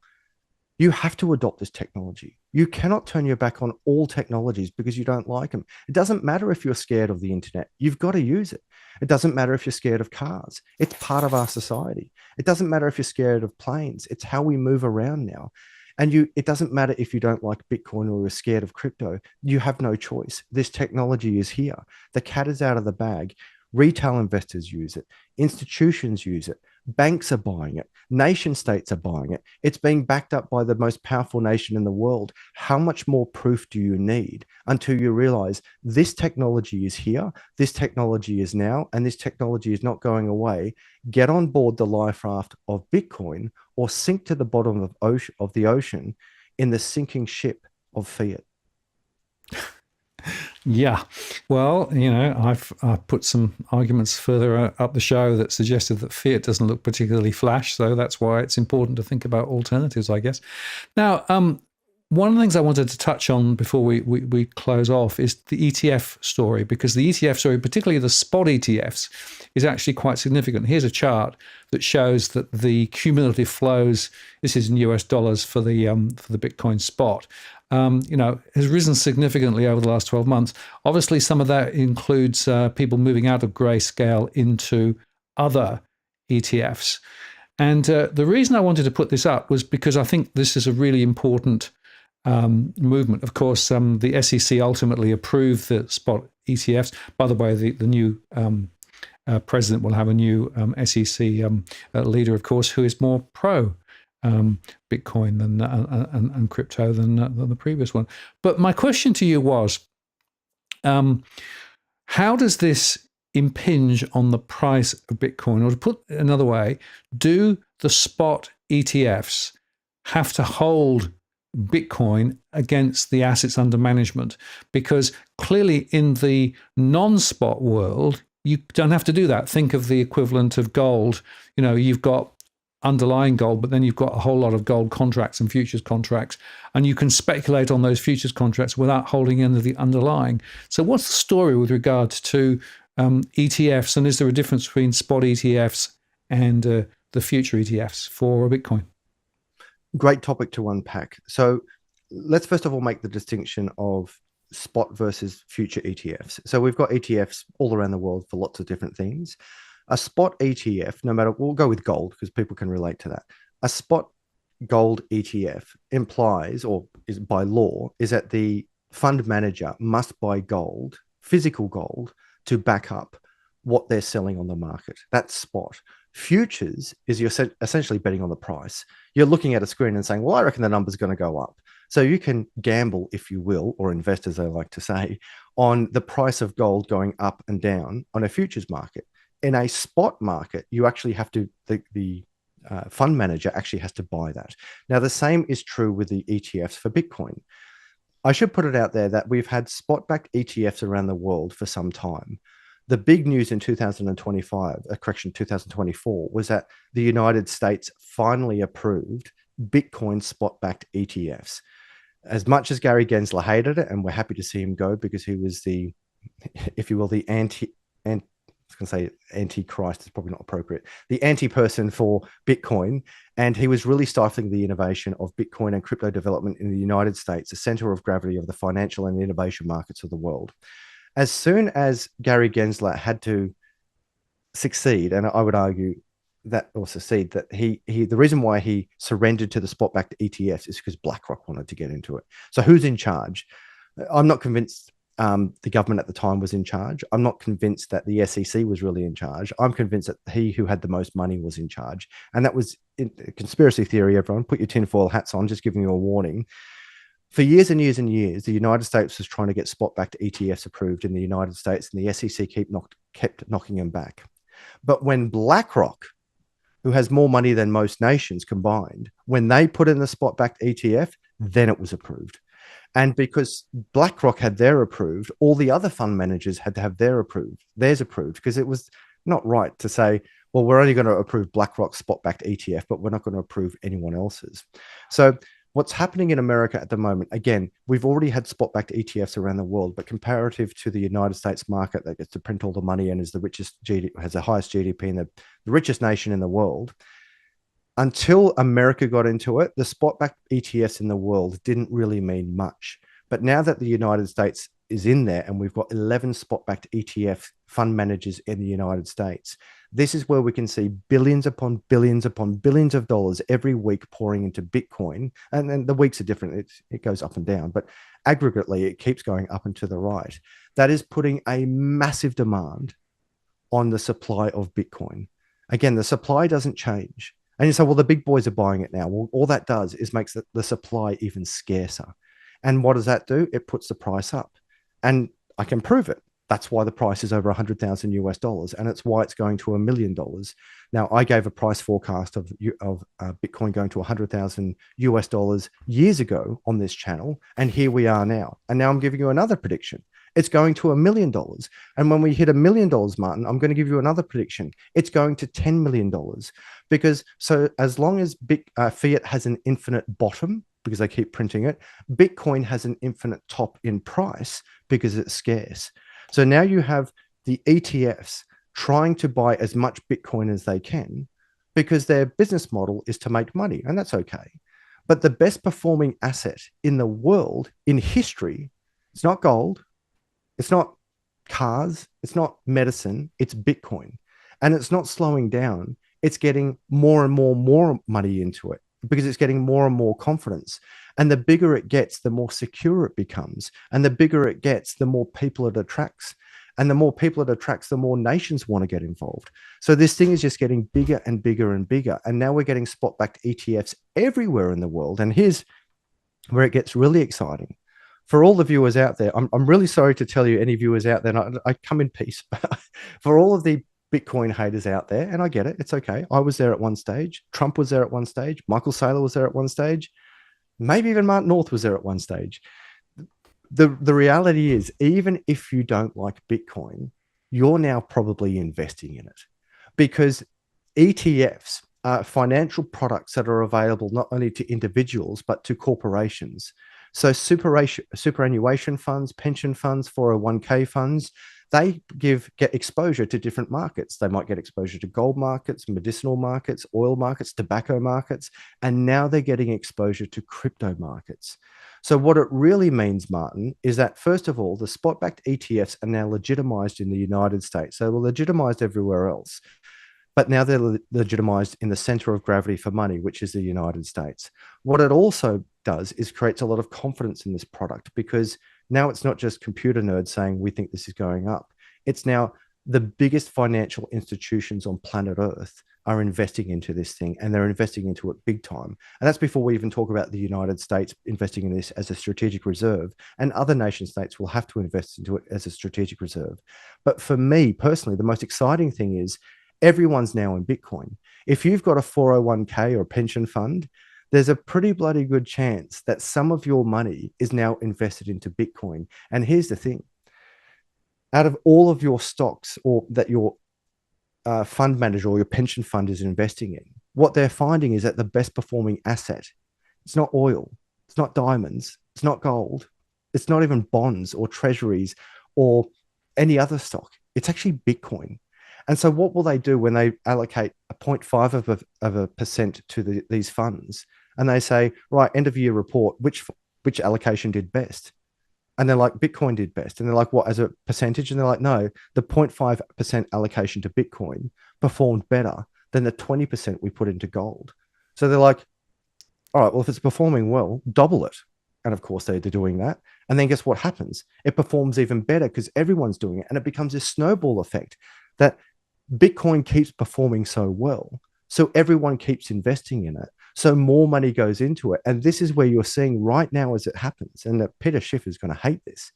You have to adopt this technology. You cannot turn your back on all technologies because you don't like them. It doesn't matter if you're scared of the internet. You've got to use it. It doesn't matter if you're scared of cars. It's part of our society. It doesn't matter if you're scared of planes. It's how we move around now. And it doesn't matter if you don't like Bitcoin or you're scared of crypto. You have no choice. This technology is here. The cat is out of the bag. Retail investors use it. Institutions use it. Banks are buying it. Nation states are buying it. It's being backed up by the most powerful nation in the world. How much more proof do you need until you realize this technology is here, this technology is now, and this technology is not going away? Get on board the life raft of Bitcoin or sink to the bottom of the ocean in the sinking ship of fiat. Yeah, well, I've put some arguments further up the show that suggested that fiat doesn't look particularly flash, so that's why it's important to think about alternatives, I guess. Now, one of the things I wanted to touch on before we close off is the ETF story, because the ETF story, particularly the spot ETFs, is actually quite significant. Here's a chart that shows that the cumulative flows, this is in US dollars for the Bitcoin spot, has risen significantly over the last 12 months. Obviously, some of that includes people moving out of grayscale into other ETFs. And the reason I wanted to put this up was because I think this is a really important movement. Of course, the SEC ultimately approved the spot ETFs. By the way, the new president will have a new SEC leader, of course, who is more pro Bitcoin and crypto than the previous one. But my question to you was, how does this impinge on the price of Bitcoin? Or to put another way, do the spot ETFs have to hold Bitcoin against the assets under management? Because clearly in the non-spot world, you don't have to do that. Think of the equivalent of gold. You know, you've got underlying gold, but then you've got a whole lot of gold contracts and futures contracts, and you can speculate on those futures contracts without holding into the underlying. So what's the story with regards to ETFs, and is there a difference between spot ETFs and the future ETFs for Bitcoin? Great topic to unpack. So let's first of all make the distinction of spot versus future ETFs. So we've got ETFs all around the world for lots of different things. A spot ETF, no matter, we'll go with gold because people can relate to that. A spot gold ETF implies, or is by law, is that the fund manager must buy gold, physical gold, to back up what they're selling on the market. That's spot. Futures is you're essentially betting on the price. You're looking at a screen and saying, well, I reckon the number's going to go up. So you can gamble, if you will, or invest, as they like to say, on the price of gold going up and down on a futures market. In a spot market, you actually have to, the fund manager actually has to buy that. Now, the same is true with the ETFs for Bitcoin. I should put it out there that we've had spot-backed ETFs around the world for some time. The big news in 2024, was that the United States finally approved Bitcoin spot-backed ETFs. As much as Gary Gensler hated it, and we're happy to see him go because he was the, if you will, the I was going to say anti-Christ is probably not appropriate, the anti-person for Bitcoin. And he was really stifling the innovation of Bitcoin and crypto development in the United States, the center of gravity of the financial and innovation markets of the world. As soon as Gary Gensler had to succeed, and I would argue that, or secede, that the reason why he surrendered to the spot-backed ETFs is because BlackRock wanted to get into it. So who's in charge? I'm not convinced the government at the time was in charge. I'm not convinced that the SEC was really in charge. I'm convinced that he who had the most money was in charge. And that was conspiracy theory, everyone. Put your tinfoil hats on, just giving you a warning. For years and years and years, the United States was trying to get spot-backed ETFs approved in the United States, and the SEC kept knocking them back. But when BlackRock, who has more money than most nations combined, when they put in the spot-backed ETF, then it was approved. And because BlackRock had their approved, all the other fund managers had to have theirs approved, because it was not right to say, well, we're only going to approve BlackRock's spot-backed ETF, but we're not going to approve anyone else's. So what's happening in America at the moment, again, we've already had spot-backed ETFs around the world, but comparative to the United States market that gets to print all the money and is the richest has the highest GDP and the richest nation in the world, until America got into it, the spot-backed ETFs in the world didn't really mean much. But now that the United States is in there and we've got 11 spot-backed ETF fund managers in the United States, this is where we can see billions upon billions upon billions of dollars every week pouring into Bitcoin. And then the weeks are different. It goes up and down, but aggregately, it keeps going up and to the right. That is putting a massive demand on the supply of Bitcoin. Again, the supply doesn't change. And you say, well, the big boys are buying it now. Well, all that does is makes the supply even scarcer. And what does that do? It puts the price up. And I can prove it. That's why the price is over 100,000 US dollars. And it's why it's going to $1 million. Now, I gave a price forecast of Bitcoin going to 100,000 US dollars years ago on this channel. And here we are now. And now I'm giving you another prediction. It's going to $1 million. And when we hit $1 million, Martin, I'm going to give you another prediction. It's going to $10 million. Because so as long as fiat has an infinite bottom, because they keep printing it, Bitcoin has an infinite top in price because it's scarce. So now you have the ETFs trying to buy as much Bitcoin as they can because their business model is to make money, and that's okay. But the best performing asset in the world, in history, it's not gold, it's not cars, it's not medicine, it's Bitcoin. And it's not slowing down. it's getting more and more money into it because it's getting more and more confidence. And the bigger it gets, the more secure it becomes. And the bigger it gets, the more people it attracts. And the more people it attracts, the more nations want to get involved. So this thing is just getting bigger and bigger and bigger. And now we're getting spot-backed ETFs everywhere in the world. And here's where it gets really exciting. For all the viewers out there, I'm really sorry to tell you, any viewers out there, and I come in peace. For all of the Bitcoin haters out there, and I get it, it's okay. I was there at one stage. Trump was there at one stage. Michael Saylor was there at one stage. Maybe even Mark North was there at one stage. The reality is, even if you don't like Bitcoin, you're now probably investing in it, because ETFs are financial products that are available not only to individuals, but to corporations. So superannuation funds, pension funds, 401k funds, they get exposure to different markets. They might get exposure to gold markets, medicinal markets, oil markets, tobacco markets, and now they're getting exposure to crypto markets. So what it really means, Martin, is that first of all, the spot-backed ETFs are now legitimized in the United States. They were legitimized everywhere else, but now they're legitimized in the center of gravity for money, which is the United States. What it also does is creates a lot of confidence in this product, because now it's not just computer nerds saying we think this is going up. It's now the biggest financial institutions on planet Earth are investing into this thing, and they're investing into it big time. And that's before we even talk about the United States investing in this as a strategic reserve, and other nation states will have to invest into it as a strategic reserve. But for me personally, the most exciting thing is everyone's now in Bitcoin. If you've got a 401k or a pension fund, there's a pretty bloody good chance that some of your money is now invested into Bitcoin. And here's the thing. Out of all of your stocks, or that your fund manager or your pension fund is investing in, what they're finding is that the best performing asset, it's not oil, it's not diamonds, it's not gold, it's not even bonds or treasuries or any other stock. It's actually Bitcoin. And so what will they do when they allocate a 0.5 of a percent to these funds? And they say, right, end of year report, which allocation did best? And they're like, Bitcoin did best. And they're like, what, as a percentage? And they're like, no, the 0.5% allocation to Bitcoin performed better than the 20% we put into gold. So they're like, all right, well, if it's performing well, double it. And of course, they're doing that. And then guess what happens? It performs even better because everyone's doing it. And it becomes a snowball effect that Bitcoin keeps performing so well. So everyone keeps investing in it. So more money goes into it. And this is where you're seeing right now as it happens, and that Peter Schiff is going to hate this,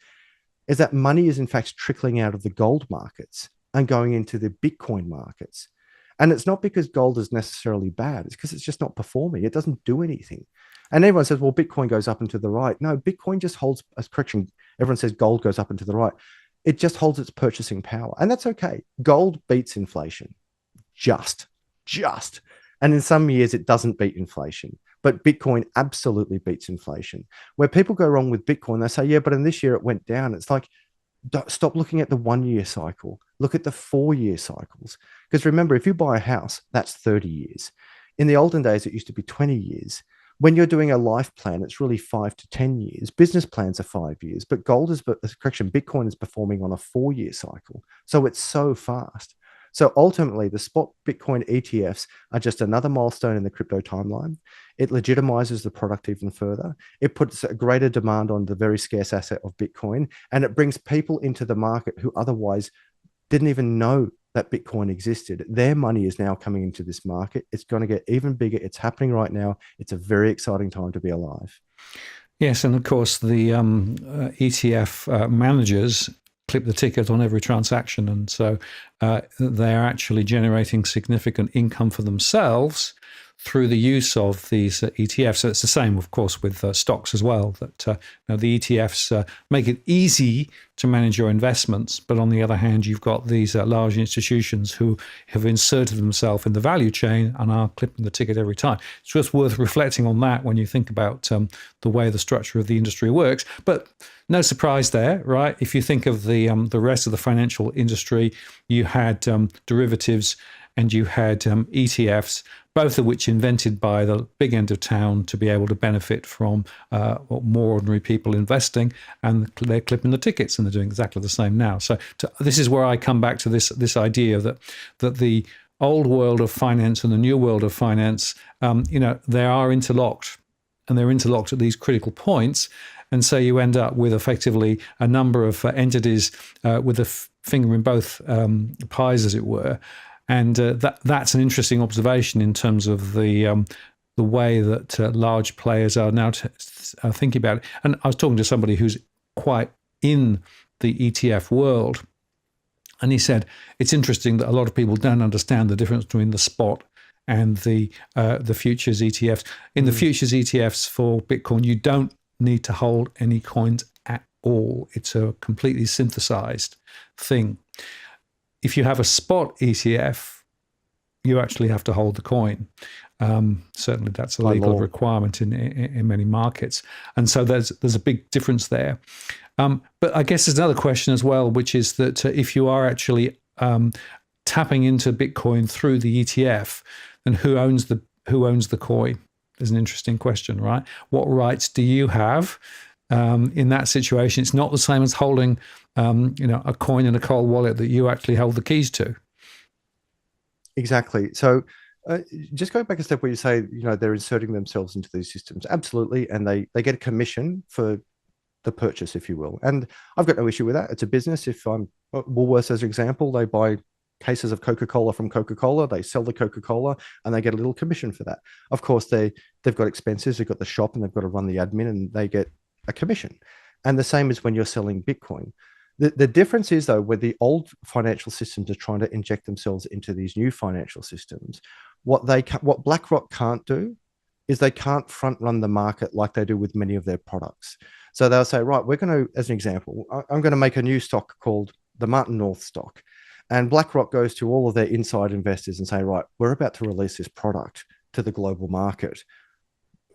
is that money is in fact trickling out of the gold markets and going into the Bitcoin markets. And it's not because gold is necessarily bad. It's because it's just not performing. It doesn't do anything. And everyone says, well, Bitcoin goes up and to the right. No, Bitcoin just holds a correction. Everyone says gold goes up and to the right. It just holds its purchasing power. And that's okay. Gold beats inflation. Just. And in some years, it doesn't beat inflation. But Bitcoin absolutely beats inflation. Where people go wrong with Bitcoin, they say, yeah, but in this year it went down. It's like, stop looking at the 1 year cycle. Look at the 4 year cycles. Because remember, if you buy a house, that's 30 years. In the olden days, it used to be 20 years. When you're doing a life plan, it's really 5 to 10 years. Business plans are 5 years, but Bitcoin is performing on a 4 year cycle. So it's so fast. So ultimately, the spot Bitcoin ETFs are just another milestone in the crypto timeline. It legitimizes the product even further. It puts a greater demand on the very scarce asset of Bitcoin, and it brings people into the market who otherwise didn't even know that Bitcoin existed. Their money is now coming into this market. It's going to get even bigger. It's happening right now. It's a very exciting time to be alive. Yes, and of course, the ETF managers clip the ticket on every transaction. And so they're actually generating significant income for themselves through the use of these ETFs. So it's the same, of course, with stocks as well, that the ETFs make it easy to manage your investments. But on the other hand, you've got these large institutions who have inserted themselves in the value chain and are clipping the ticket every time. It's just worth reflecting on that when you think about the way the structure of the industry works. But no surprise there, right? If you think of the rest of the financial industry, you had derivatives and you had ETFs, both of which invented by the big end of town to be able to benefit from more ordinary people investing, and they're clipping the tickets, and they're doing exactly the same now. So this is where I come back to this idea that the old world of finance and the new world of finance, they are interlocked, and they're interlocked at these critical points. And so you end up with effectively a number of entities with a finger in both pies, as it were. And that's an interesting observation in terms of the way that large players are now thinking about it. And I was talking to somebody who's quite in the ETF world, and he said it's interesting that a lot of people don't understand the difference between the spot and the futures ETFs. In the futures ETFs for Bitcoin, you don't need to hold any coins at all. It's a completely synthesized thing. If you have a spot ETF, you actually have to hold the coin. Certainly, that's a legal requirement in many markets, and so there's a big difference there. But I guess there's another question as well, which is that if you are actually tapping into Bitcoin through the ETF, then who owns the coin? Is an interesting question, right? What rights do you have in that situation? It's not the same as holding, a coin in a cold wallet that you actually hold the keys to. Exactly. So just going back a step where you say, they're inserting themselves into these systems. Absolutely. And they get a commission for the purchase, if you will. And I've got no issue with that. It's a business. If I'm Woolworths, as an example, they buy cases of Coca-Cola from Coca-Cola, they sell the Coca-Cola and they get a little commission for that. Of course, they've got expenses, they've got the shop and they've got to run the admin and they get a commission. And the same as when you're selling Bitcoin. The difference is, though, where the old financial systems are trying to inject themselves into these new financial systems, what BlackRock can't do is they can't front run the market like they do with many of their products. So they'll say, right, we're going to, as an example, I'm going to make a new stock called the Martin North stock. And BlackRock goes to all of their inside investors and say, right, we're about to release this product to the global market.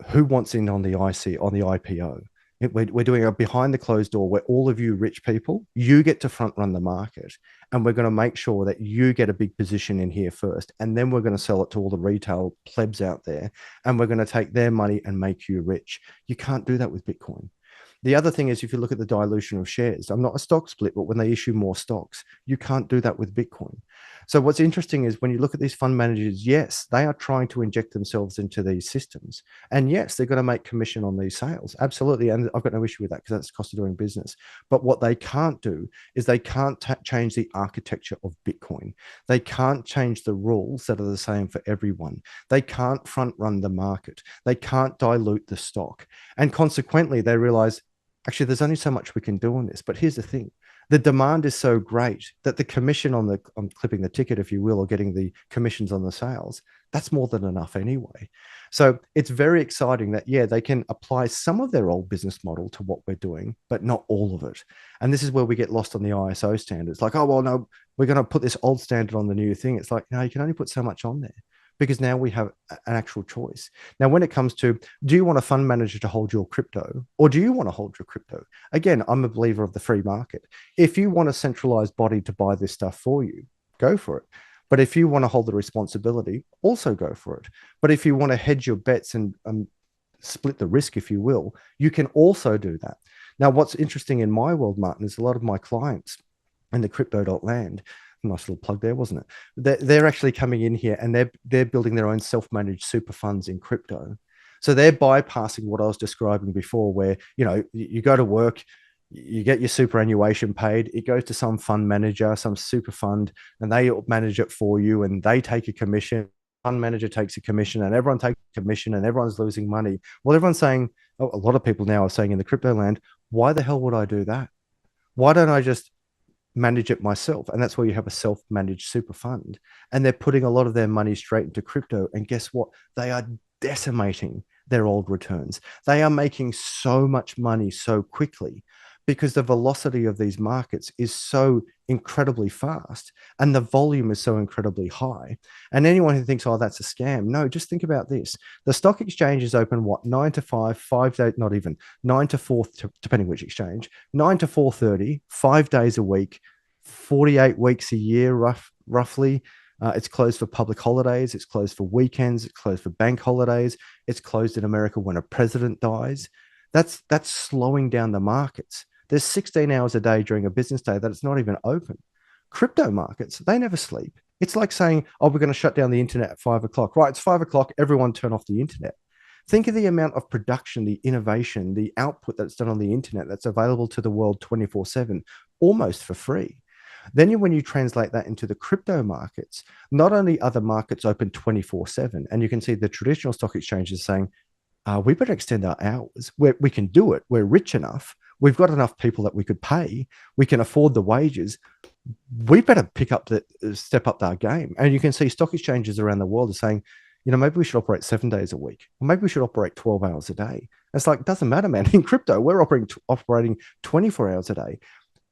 Who wants in on the IPO? We're doing a behind the closed door where all of you rich people, you get to front run the market. And we're going to make sure that you get a big position in here first. And then we're going to sell it to all the retail plebs out there. And we're going to take their money and make you rich. You can't do that with Bitcoin. The other thing is, if you look at the dilution of shares, I'm not a stock split, but when they issue more stocks, you can't do that with Bitcoin. So what's interesting is when you look at these fund managers, yes, they are trying to inject themselves into these systems. And yes, they're going to make commission on these sales. Absolutely. And I've got no issue with that because that's the cost of doing business. But what they can't do is they can't change the architecture of Bitcoin. They can't change the rules that are the same for everyone. They can't front run the market. They can't dilute the stock. And consequently, they realize, actually, there's only so much we can do on this. But here's the thing. The demand is so great that the commission on clipping the ticket, if you will, or getting the commissions on the sales, that's more than enough anyway. So it's very exciting that, yeah, they can apply some of their old business model to what we're doing, but not all of it. And this is where we get lost on the ISO standards. Like, oh, well, no, we're going to put this old standard on the new thing. It's like, no, you can only put so much on there, because now we have an actual choice. Now, when it comes to, do you want a fund manager to hold your crypto, or do you want to hold your crypto? Again, I'm a believer of the free market. If you want a centralized body to buy this stuff for you, go for it. But if you want to hold the responsibility, also go for it. But if you want to hedge your bets and split the risk, if you will, you can also do that. Now, what's interesting in my world, Martin, is a lot of my clients in the crypto.land, nice little plug there, wasn't it? They're actually coming in here and they're building their own self-managed super funds in crypto. So they're bypassing what I was describing before, where, you go to work, you get your superannuation paid, it goes to some fund manager, some super fund, and they manage it for you and they take a commission. Fund manager takes a commission and everyone takes a commission and everyone's losing money. Well, everyone's saying, a lot of people now are saying in the crypto land, why the hell would I do that? Why don't I just manage it myself? And that's where you have a self-managed super fund, and they're putting a lot of their money straight into crypto. And guess what? They are decimating their old returns. They are making so much money so quickly because the velocity of these markets is so incredibly fast and the volume is so incredibly high. And anyone who thinks, oh, that's a scam, no, just think about this. The stock exchange is open, what, 9 to 5, 5 days, not even 9 to 4, depending which exchange, 9 to 4:30, 5 days a week, 48 weeks a year, roughly. It's closed for public holidays. It's closed for weekends. It's closed for bank holidays. It's closed in America when a president dies. That's slowing down the markets. There's 16 hours a day during a business day that it's not even open. Crypto markets, they never sleep. It's like saying, oh, we're going to shut down the internet at 5 o'clock. Right, it's 5 o'clock. Everyone turn off the internet. Think of the amount of production, the innovation, the output that's done on the internet that's available to the world 24/7, almost for free. Then when you translate that into the crypto markets, not only are the markets open 24/7, and you can see the traditional stock exchanges saying, we better extend our hours. We can do it. We're rich enough. We've got enough people that we could pay. We can afford the wages. We better step up our game. And you can see stock exchanges around the world are saying, maybe we should operate 7 days a week, or maybe we should operate 12 hours a day. It's like, it doesn't matter, man. In crypto, we're operating 24 hours a day.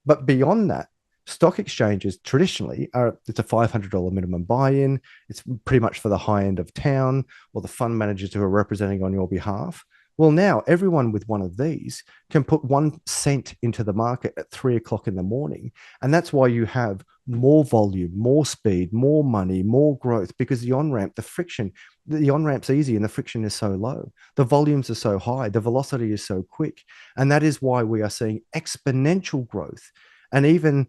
But beyond that, stock exchanges traditionally it's a $500 minimum buy-in. It's pretty much for the high end of town or the fund managers who are representing on your behalf. Well, now everyone with one of these can put 1 cent into the market at 3 o'clock in the morning. And that's why you have more volume, more speed, more money, more growth, because the on-ramp, the on-ramp's easy and the friction is so low. The volumes are so high, the velocity is so quick. And that is why we are seeing exponential growth. And even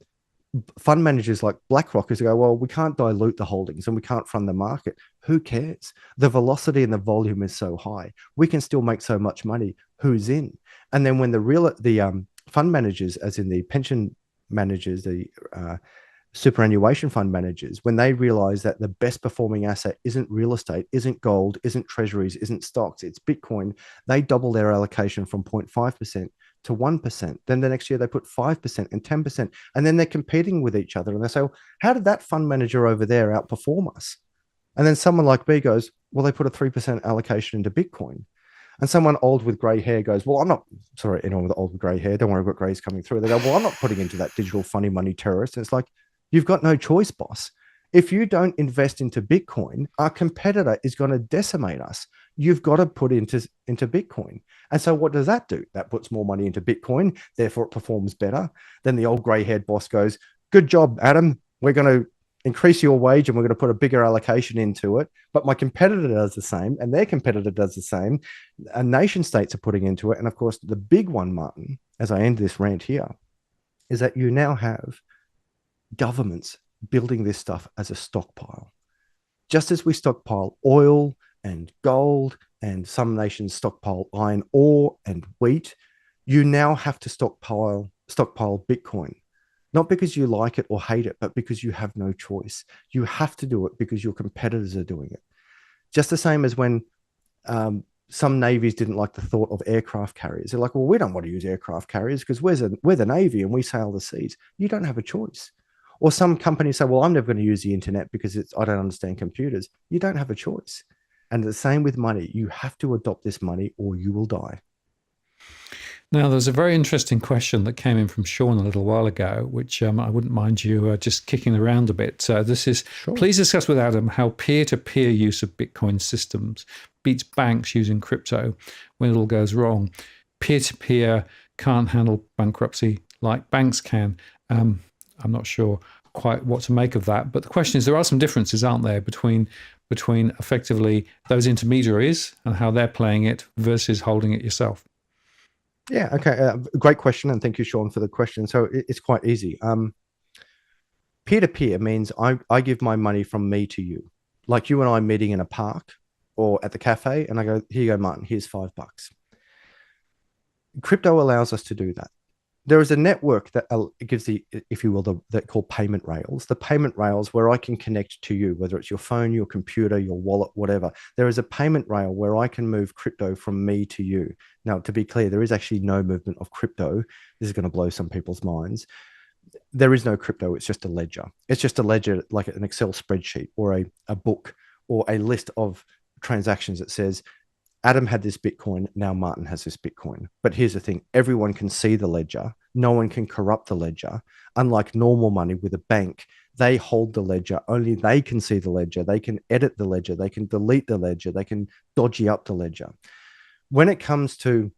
fund managers like BlackRock is go, well, we can't dilute the holdings and we can't fund the market. Who cares? The velocity and the volume is so high. We can still make so much money. Who's in? And then when the fund managers, as in the pension managers, the superannuation fund managers, when they realize that the best performing asset isn't real estate, isn't gold, isn't treasuries, isn't stocks, it's Bitcoin, they double their allocation from 0.5% to 1%. Then the next year they put 5% and 10%. And then they're competing with each other. And they say, well, how did that fund manager over there outperform us? And then someone like me goes, well, they put a 3% allocation into Bitcoin. And someone old with gray hair goes, well, I'm not, sorry, anyone with old with gray hair, don't worry, I've got grays coming through. They go, well, I'm not putting into that digital funny money terrorist. And it's like, you've got no choice, boss. If you don't invest into Bitcoin, our competitor is going to decimate us. You've got to put into Bitcoin. And so what does that do? That puts more money into Bitcoin, therefore it performs better. Then the old gray-haired boss goes, good job, Adam. We're going to increase your wage and we're going to put a bigger allocation into it. But my competitor does the same and their competitor does the same. And nation states are putting into it. And of course, the big one, Martin, as I end this rant here, is that you now have governments building this stuff as a stockpile. Just as we stockpile oil and gold, and some nations stockpile iron ore and wheat, you now have to stockpile Bitcoin. Not because you like it or hate it, but because you have no choice. You have to do it because your competitors are doing it. Just the same as when some navies didn't like the thought of aircraft carriers. They're like, well, we don't want to use aircraft carriers because we're the Navy and we sail the seas. You don't have a choice. Or some companies say, well, I'm never going to use the internet because I don't understand computers. You don't have a choice. And the same with money. You have to adopt this money or you will die. Now, there's a very interesting question that came in from Sean a little while ago, which I wouldn't mind you just kicking around a bit. This is, sure. Please discuss with Adam how peer-to-peer use of Bitcoin systems beats banks using crypto when it all goes wrong. Peer-to-peer can't handle bankruptcy like banks can. I'm not sure quite what to make of that. But the question is, there are some differences, aren't there, between effectively those intermediaries and how they're playing it versus holding it yourself? Yeah, okay. Great question. And thank you, Sean, for the question. So it's quite easy. Peer-to-peer means I give my money from me to you. Like you and I meeting in a park or at the cafe, and I go, here you go, Martin, here's $5. Crypto allows us to do that. There is a network that gives the, if you will, that called payment rails. The payment rails where I can connect to you, whether it's your phone, your computer, your wallet, whatever. There is a payment rail where I can move crypto from me to you. Now, to be clear, there is actually no movement of crypto. This is going to blow some people's minds. There is no crypto. It's just a ledger. It's just a ledger like an Excel spreadsheet or a book or a list of transactions that says, Adam had this Bitcoin, now Martin has this Bitcoin. But here's the thing, everyone can see the ledger. No one can corrupt the ledger. Unlike normal money with a bank, they hold the ledger. Only they can see the ledger. They can edit the ledger. They can delete the ledger. They can dodgy up the ledger. When it comes to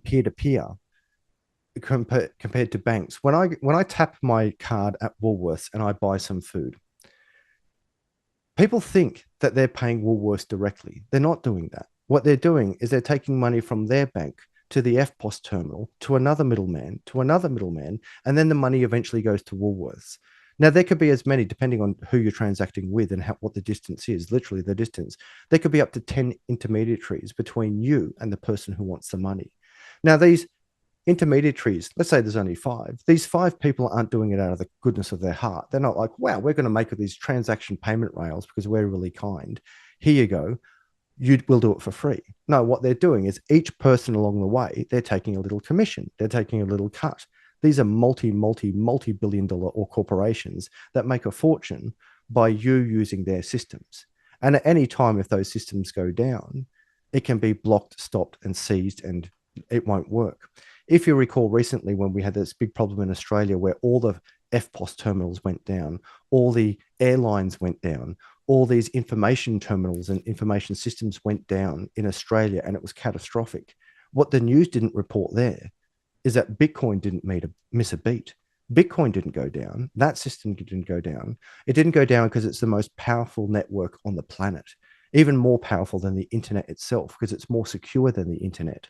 peer-to-peer, compared to banks, when I tap my card at Woolworths and I buy some food, people think that they're paying Woolworths directly. They're not doing that. What they're doing is they're taking money from their bank to the FPOS terminal, to another middleman, and then the money eventually goes to Woolworths. Now, there could be as many, depending on who you're transacting with and what the distance is, literally the distance. There could be up to 10 intermediaries between you and the person who wants the money. Now, these intermediaries, let's say there's only 5. These 5 people aren't doing it out of the goodness of their heart. They're not like, wow, we're going to make these transaction payment rails because we're really kind. Here you go. We'll do it for free. No, what they're doing is each person along the way, they're taking a little commission. They're taking a little cut. These are multi-billion dollar or corporations that make a fortune by you using their systems. And at any time, if those systems go down, it can be blocked, stopped, and seized, and it won't work. If you recall recently when we had this big problem in Australia where all the FPOS terminals went down, all the airlines went down, all these information terminals and information systems went down in Australia, and it was catastrophic. What the news didn't report there is that Bitcoin didn't miss a beat. Bitcoin didn't go down. That system didn't go down. It didn't go down because it's the most powerful network on the planet, even more powerful than the internet itself, because it's more secure than the internet.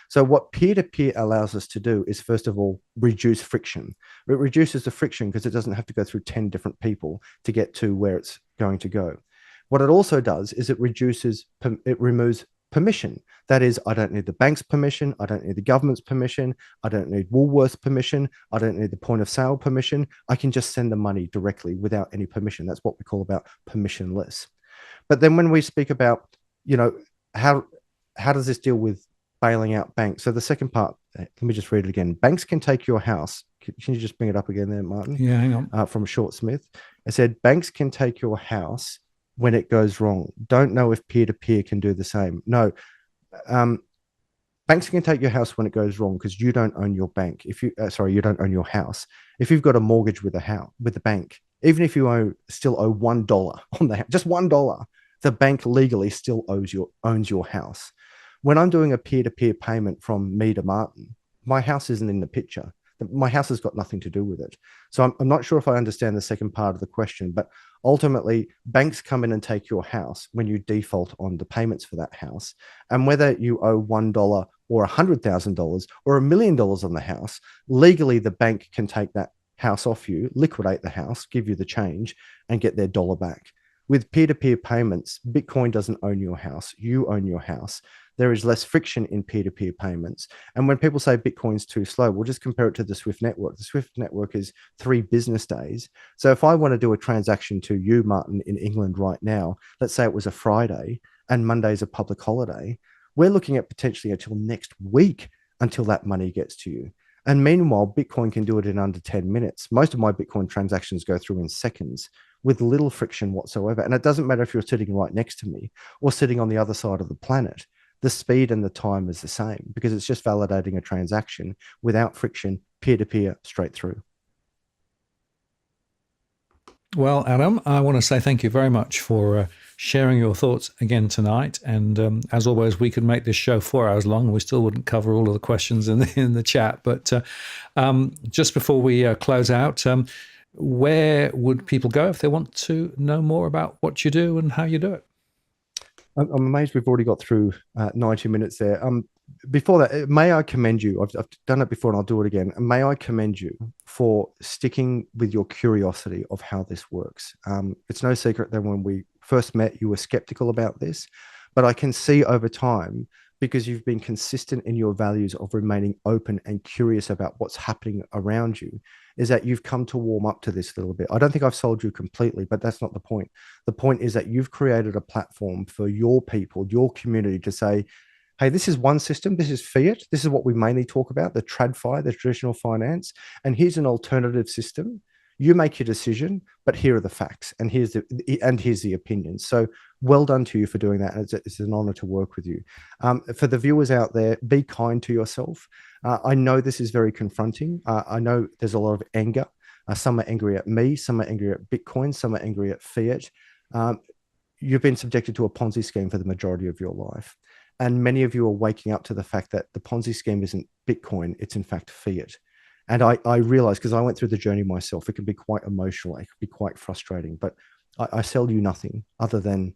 So what peer-to-peer allows us to do is, first of all, reduce friction. It reduces the friction because it doesn't have to go through 10 different people to get to where it's going to go. What it also does is it removes permission. That is, I don't need the bank's permission. I don't need the government's permission. I don't need Woolworth's permission. I don't need the point of sale permission. I can just send the money directly without any permission. That's what we call about permissionless. But then when we speak about, how does this deal with bailing out banks? So the second part, let me just read it again. Banks can take your house. Can you just bring it up again there, Martin? Yeah, hang on. From Short Smith. It said, banks can take your house when it goes wrong. Don't know if peer-to-peer can do the same. No. Banks can take your house when it goes wrong because you don't own your bank. You don't own your house. If you've got a mortgage with the bank, even if you still owe $1 on the house, just $1, the bank legally still owns your house. When I'm doing a peer-to-peer payment from me to Martin, my house isn't in the picture. My house has got nothing to do with it. So I'm not sure if I understand the second part of the question, but ultimately banks come in and take your house when you default on the payments for that house. And whether you owe $1 or $100,000 or $1 million on the house, legally the bank can take that house off you, liquidate the house, give you the change, and get their dollar back. With peer-to-peer payments, Bitcoin doesn't own your house. You own your house. There is less friction in peer-to-peer payments. And when people say Bitcoin's too slow, we'll just compare it to the SWIFT network. The SWIFT network is 3 business days. So if I want to do a transaction to you, Martin, in England right now, let's say it was a Friday and Monday's a public holiday, we're looking at potentially until next week until that money gets to you. And meanwhile, Bitcoin can do it in under 10 minutes. Most of my Bitcoin transactions go through in seconds with little friction whatsoever. And it doesn't matter if you're sitting right next to me or sitting on the other side of the planet. The speed and the time is the same because it's just validating a transaction without friction, peer-to-peer, straight through. Well, Adam, I want to say thank you very much for sharing your thoughts again tonight. And as always, we could make this show 4 hours long and we still wouldn't cover all of the questions in the chat. But just before we close out, where would people go if they want to know more about what you do and how you do it? I'm amazed we've already got through 90 minutes there. Before that, may I commend you? I've done it before and I'll do it again. May I commend you for sticking with your curiosity of how this works. It's no secret that when we first met, you were skeptical about this, but I can see over time, because you've been consistent in your values of remaining open and curious about what's happening around you, is that you've come to warm up to this a little bit. I don't think I've sold you completely, but that's not the point. The point is that you've created a platform for your people, your community to say, hey, this is one system, this is fiat, this is what we mainly talk about, the TradFi, the traditional finance, and here's an alternative system. You make your decision, but here are the facts, and here's the opinions. So well done to you for doing that, and it's an honor to work with you. For the viewers out there, be kind to yourself. I know this is very confronting. I know there's a lot of anger. Some are angry at me, some are angry at Bitcoin, some are angry at fiat. You've been subjected to a Ponzi scheme for the majority of your life. And many of you are waking up to the fact that the Ponzi scheme isn't Bitcoin, it's in fact fiat. And I realized, because I went through the journey myself, it can be quite emotional, it can be quite frustrating, but I sell you nothing other than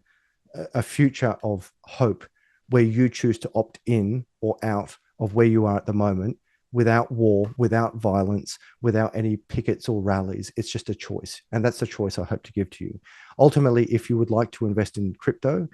a future of hope where you choose to opt in or out of where you are at the moment, without war, without violence, without any pickets or rallies. It's just a choice. And that's the choice I hope to give to you. Ultimately, if you would like to invest in crypto,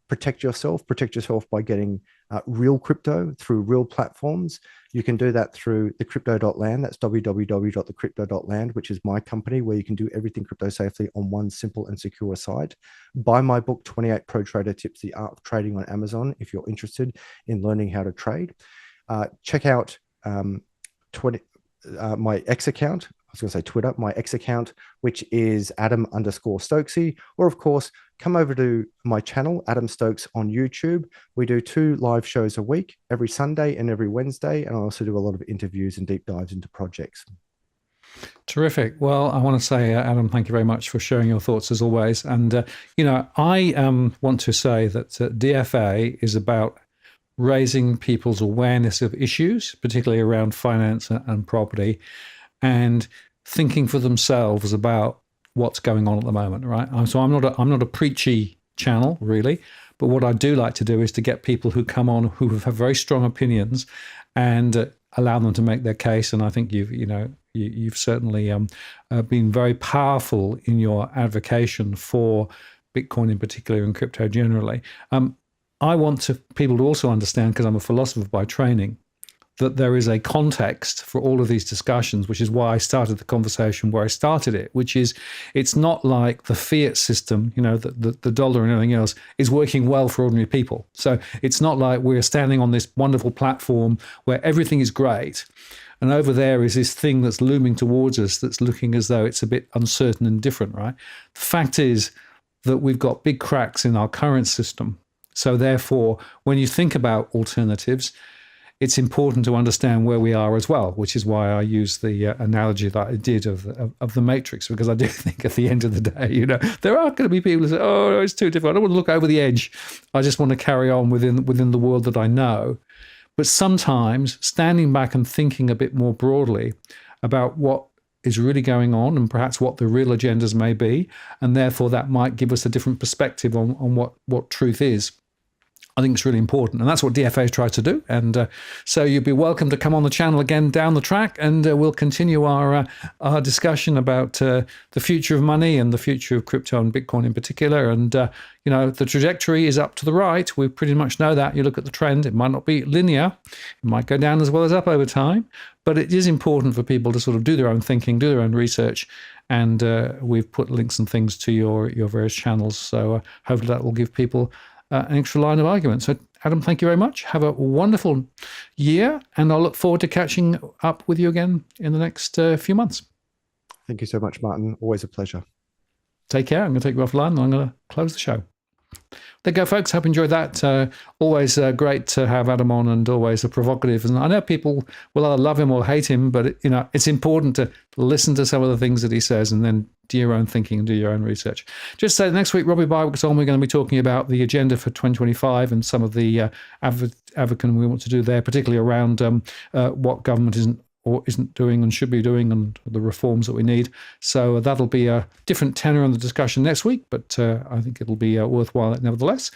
protect yourself by getting real crypto through real platforms. You can do that through the crypto.land. That's www.thecrypto.land, which is my company, where you can do everything crypto safely on one simple and secure site. Buy my book, 28 Pro Trader Tips, The Art of Trading on Amazon, if you're interested in learning how to trade. Check out my X account. I was going to say Twitter, my X account, which is Adam_Stokesy. Or of course, come over to my channel, Adam Stokes on YouTube. We do 2 live shows a week, every Sunday and every Wednesday. And I also do a lot of interviews and deep dives into projects. Terrific. Well, I want to say, Adam, thank you very much for sharing your thoughts as always. And, I want to say that DFA is about raising people's awareness of issues, particularly around finance and property, and thinking for themselves about what's going on at the moment, right? So I'm not a preachy channel, really, but what I do like to do is to get people who come on who have very strong opinions and allow them to make their case. And I think you've certainly been very powerful in your advocacy for Bitcoin in particular and crypto generally. I want people to also understand, because I'm a philosopher by training, that there is a context for all of these discussions, which is why I started the conversation where I started it, which is it's not like the fiat system, the dollar and everything else is working well for ordinary people. So it's not like we're standing on this wonderful platform where everything is great, and over there is this thing that's looming towards us that's looking as though it's a bit uncertain and different, right? The fact is that we've got big cracks in our current system. So therefore, when you think about alternatives, it's important to understand where we are as well, which is why I use the analogy that I did of the Matrix, because I do think at the end of the day, there are going to be people who say, oh, it's too difficult. I don't want to look over the edge. I just want to carry on within the world that I know. But sometimes standing back and thinking a bit more broadly about what is really going on and perhaps what the real agendas may be, and therefore that might give us a different perspective on what truth is. I think it's really important, and that's what DFA tries to do. And so you'd be welcome to come on the channel again down the track, and we'll continue our discussion about the future of money and the future of crypto and Bitcoin in particular. And the trajectory is up to the right. We pretty much know that. You look at the trend; it might not be linear; it might go down as well as up over time. But it is important for people to sort of do their own thinking, do their own research. And we've put links and things to your various channels. So hopefully that will give people an extra line of argument. So, Adam, thank you very much. Have a wonderful year, and I'll look forward to catching up with you again in the next few months. Thank you so much, Martin. Always a pleasure. Take care. I'm going to take you offline, and I'm going to close the show. There you go, folks. Hope you enjoyed that. Always great to have Adam on, and always a provocative. And I know people will either love him or hate him, but it's important to listen to some of the things that he says and then do your own thinking and do your own research. Just say next week, Robbie Bywick's on. We're going to be talking about the agenda for 2025 and some of the advocacy we want to do there, particularly around what government isn't doing and should be doing, and the reforms that we need. So that'll be a different tenor on the discussion next week, but I think it'll be worthwhile nevertheless.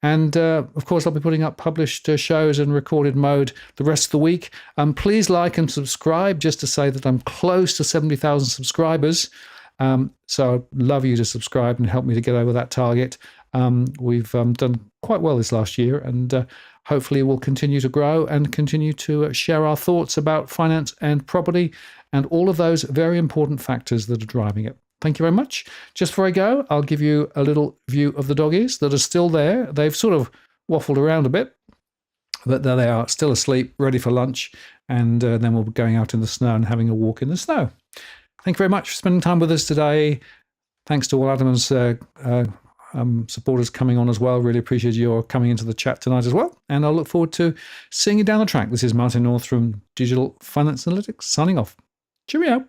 And of course, I'll be putting up published shows in recorded mode the rest of the week. Please like and subscribe, just to say that I'm close to 70,000 subscribers. So I'd love you to subscribe and help me to get over that target. We've done quite well this last year, and hopefully we'll continue to grow and continue to share our thoughts about finance and property and all of those very important factors that are driving it. Thank you very much. Just before I go, I'll give you a little view of the doggies that are still there. They've sort of waffled around a bit, but there they are, still asleep, ready for lunch, and then we'll be going out in the snow and having a walk in the snow. Thank you very much for spending time with us today. Thanks to all Adam's supporters coming on as well. Really appreciate your coming into the chat tonight as well. And I'll look forward to seeing you down the track. This is Martin North from Digital Finance Analytics signing off. Cheerio.